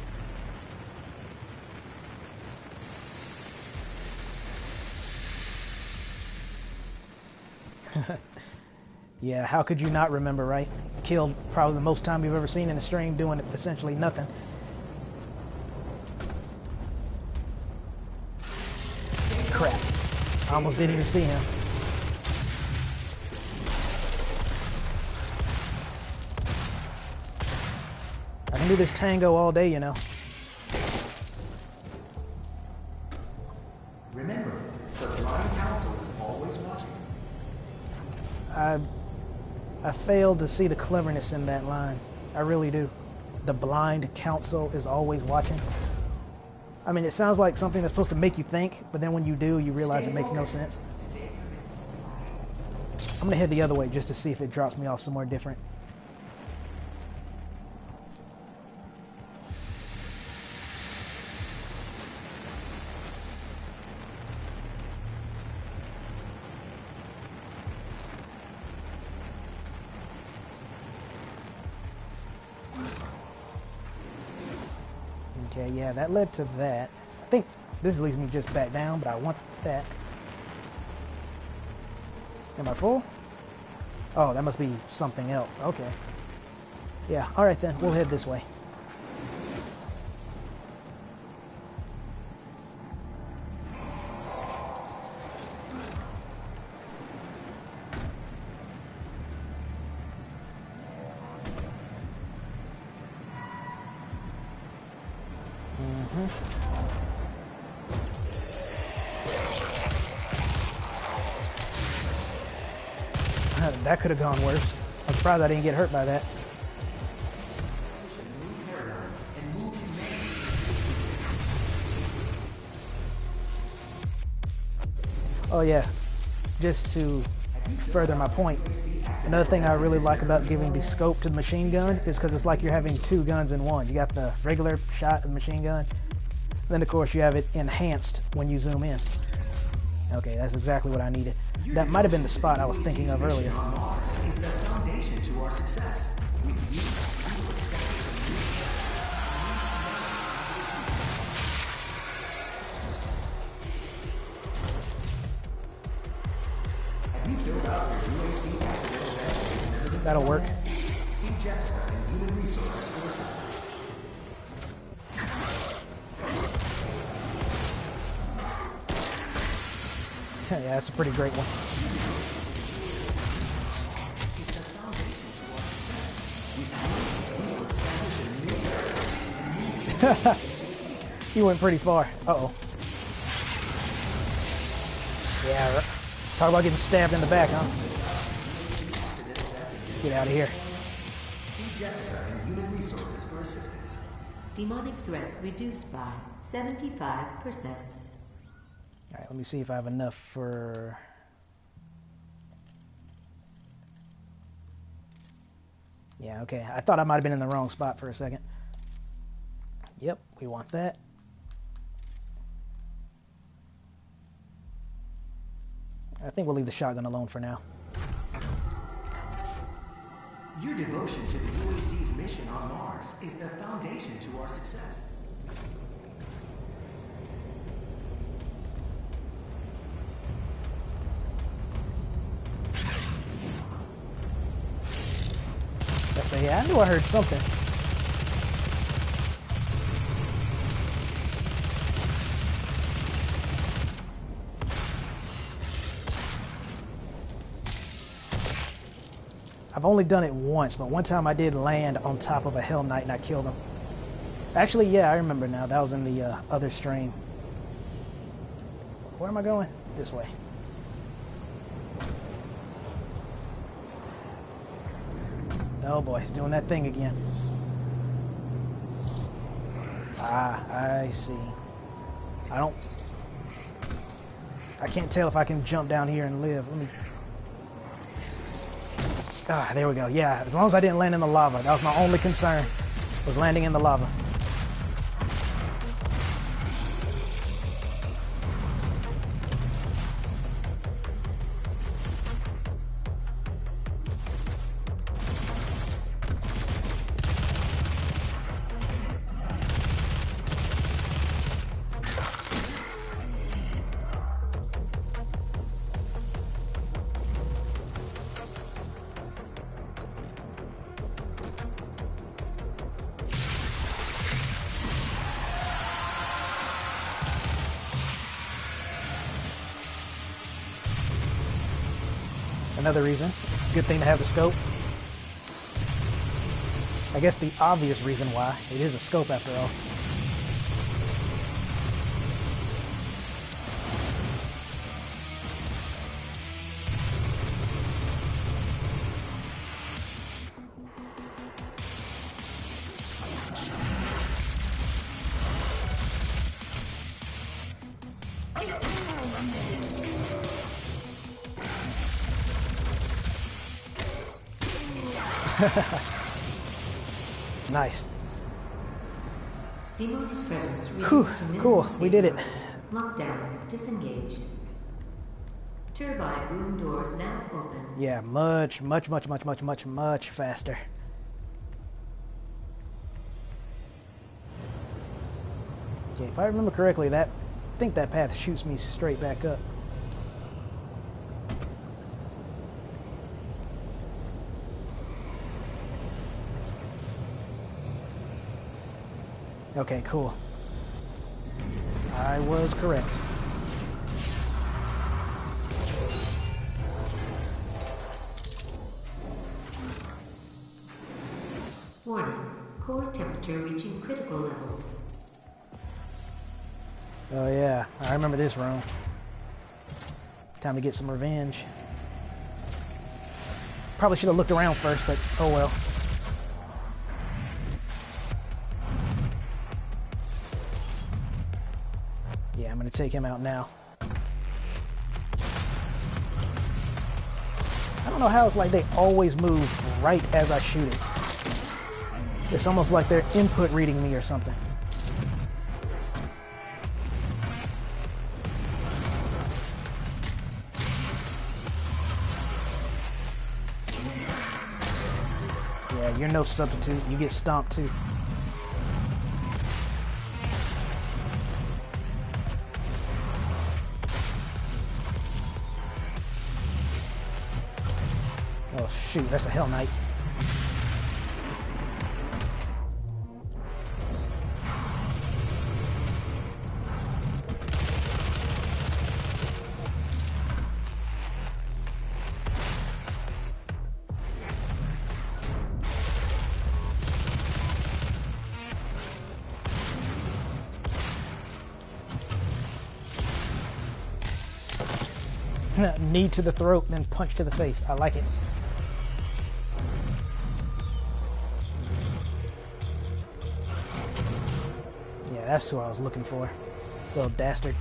Yeah, how could you not remember, right? Killed probably the most time you've ever seen in a stream doing essentially nothing. Crap. I almost didn't even see him. I can do this tango all day, you know. Remember, the Blind Council is always watching. I failed to see the cleverness in that line. I really do. The blind council is always watching. I mean, it sounds like something that's supposed to make you think, but then when you do, you realize it makes no sense. I'm gonna head the other way just to see if it drops me off somewhere different. Okay, yeah, that led to that. I think this leads me just back down, but I want that. Am I full? Oh, that must be something else. Okay. Yeah, alright then, we'll head this way. That could have gone worse. I'm surprised I didn't get hurt by that. Oh yeah, just to further my point, another thing I really like about giving the scope to the machine gun is because it's like you're having two guns in one. You got the regular shot of the machine gun, then of course you have it enhanced when you zoom in. Okay, that's exactly what I needed. That might have been the spot I was thinking of earlier. Mars is the foundation to our success. With you, we will Have you filled out your UAC accidental bench? That'll work. See Jessica in Human Resources for assistance. Yeah, that's a pretty great one. You went pretty far. Uh-oh. Yeah, talk about getting stabbed in the back, huh? Get out of here. See Jessica in Human Resources for assistance. Demonic threat reduced by 75%. Alright, let me see if I have enough for... Yeah, okay. I thought I might have been in the wrong spot for a second. Yep, we want that. I think we'll leave the shotgun alone for now. Your devotion to the UAC's mission on Mars is the foundation to our success. I say, yeah, I knew I heard something. I've only done it once, but one time I did land on top of a Hell Knight and I killed him. Actually, yeah, I remember now. That was in the other stream. Where am I going? This way. Oh boy, he's doing that thing again. Ah, I see. I can't tell if I can jump down here and live. Let me... Ah, there we go. Yeah, as long as I didn't land in the lava. That was my only concern. was landing in the lava. Another reason. Good thing to have the scope. I guess the obvious reason why. It is a scope after all. Nice. Demonic presence Whew, reduced to minimal cool, we did it. safeguards. Lockdown disengaged. Turbine room doors now open. Yeah, much faster. Okay, if I remember correctly, I think that path shoots me straight back up. Okay, cool. I was correct. Warning. Core temperature reaching critical levels. Oh yeah, I remember this room. Time to get some revenge. Probably should have looked around first, but oh well. Yeah, I'm gonna take him out now. I don't know how it's like they always move right as I shoot it. It's almost like they're input reading me or something. Yeah, you're no substitute. You get stomped too. Oh shoot, that's a Hell Knight. Knee to the throat, then punch to the face. I like it. Yeah, that's who I was looking for. Little dastard.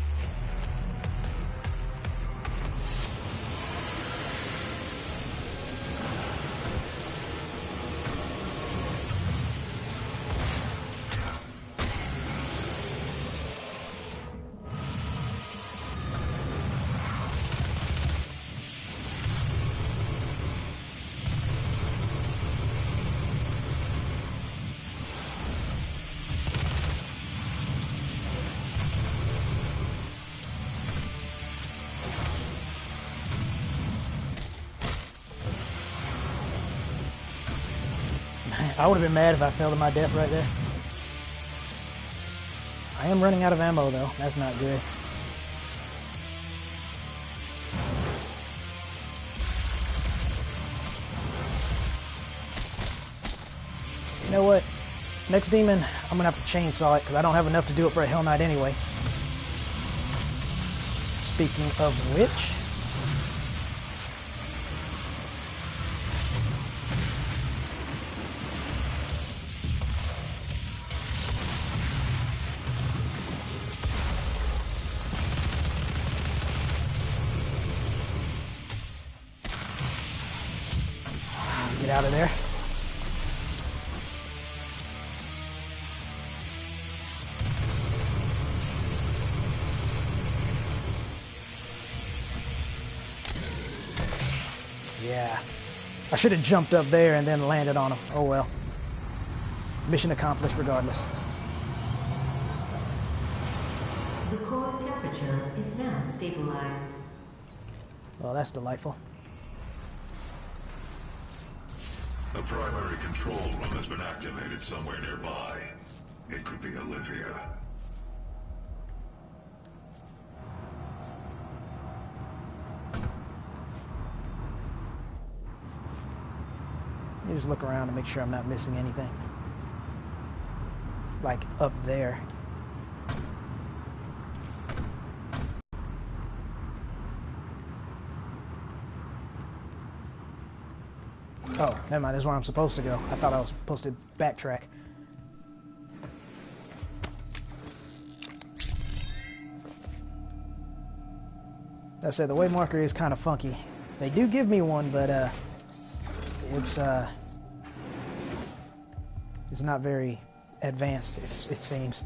I would have been mad if I fell to my death right there. I am running out of ammo though. That's not good. You know what? Next demon, I'm gonna have to chainsaw it because I don't have enough to do it for a Hell Knight anyway. Speaking of which, get out of there. I should have jumped up there and then landed on him. Oh well. Mission accomplished regardless. The core temperature is now stabilized. Well, that's delightful. A primary control room has been activated somewhere nearby. It could be Olivia. Let me just look around and make sure I'm not missing anything. Like up there. Oh, never mind. This is where I'm supposed to go. I thought I was supposed to backtrack. That said, the way marker is kind of funky. They do give me one, but it's not very advanced, it seems.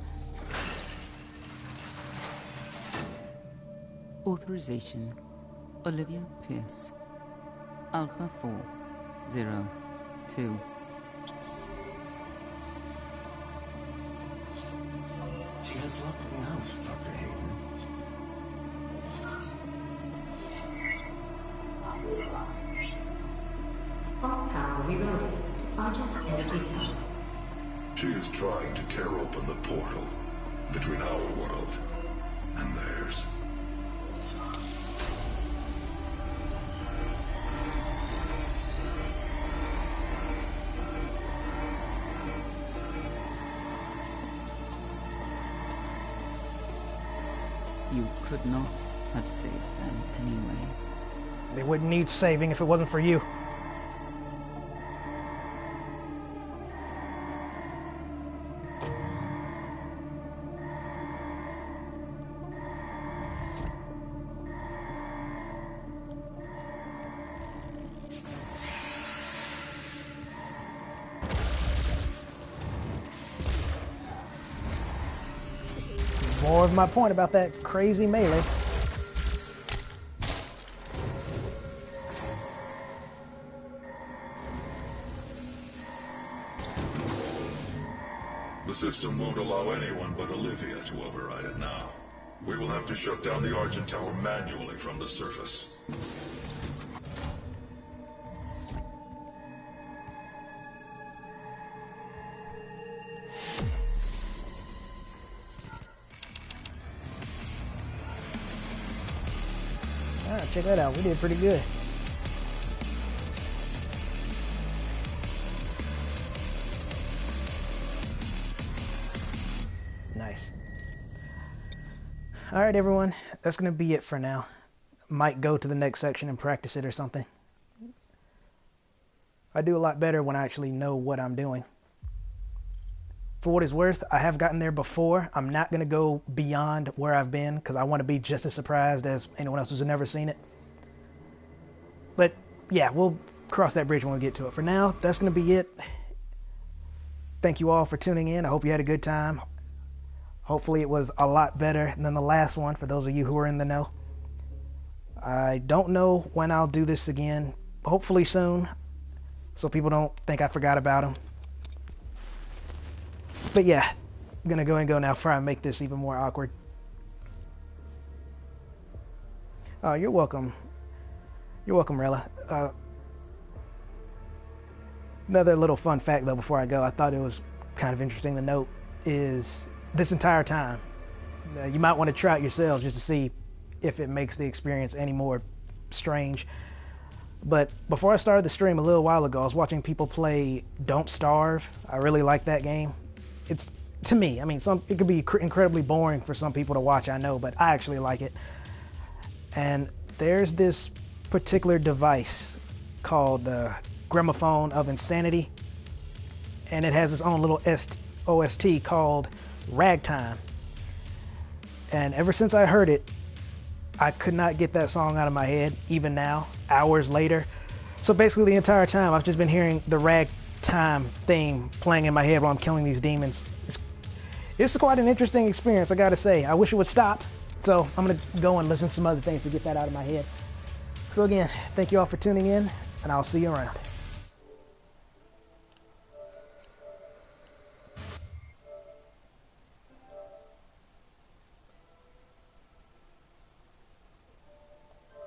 Authorization. Olivia Pierce. Alpha 402. She has locked me out, Dr. Hayden. All power rerouted to Argent Energy Tower. She is trying to tear open the portal between our world and theirs. You could not have saved them anyway. They wouldn't need saving if it wasn't for you. More of my point about that crazy melee. The system won't allow anyone but Olivia to override it now. We will have to shut down the Argent Tower manually from the surface. Alright, check that out. We did pretty good. Nice. Alright, everyone. That's going to be it for now. Might go to the next section and practice it or something. I do a lot better when I actually know what I'm doing. For what it's worth, I have gotten there before. I'm not going to go beyond where I've been because I want to be just as surprised as anyone else who's never seen it. But yeah, we'll cross that bridge when we get to it. For now, that's going to be it. Thank you all for tuning in. I hope you had a good time. Hopefully it was a lot better than the last one for those of you who are in the know. I don't know when I'll do this again. Hopefully soon, so people don't think I forgot about them. But yeah, I'm gonna go and go now before I make this even more awkward. Oh, you're welcome. You're welcome, Rella. Another little fun fact though before I go, I thought it was kind of interesting to note, is this entire time, you might want to try it yourselves just to see if it makes the experience any more strange. But before I started the stream a little while ago, I was watching people play Don't Starve. I really like that game. It's, to me, I mean, it could be incredibly boring for some people to watch, I know, but I actually like it. And there's this particular device called the Gramophone of Insanity, and it has its own little OST called Ragtime. And ever since I heard it, I could not get that song out of my head, even now, hours later. So basically the entire time I've just been hearing the Ragtime theme playing in my head while I'm killing these demons. It's quite an interesting experience, I gotta say. I wish it would stop, so I'm gonna go and listen to some other things to get that out of my head. So again, thank you all for tuning in, and I'll see you around.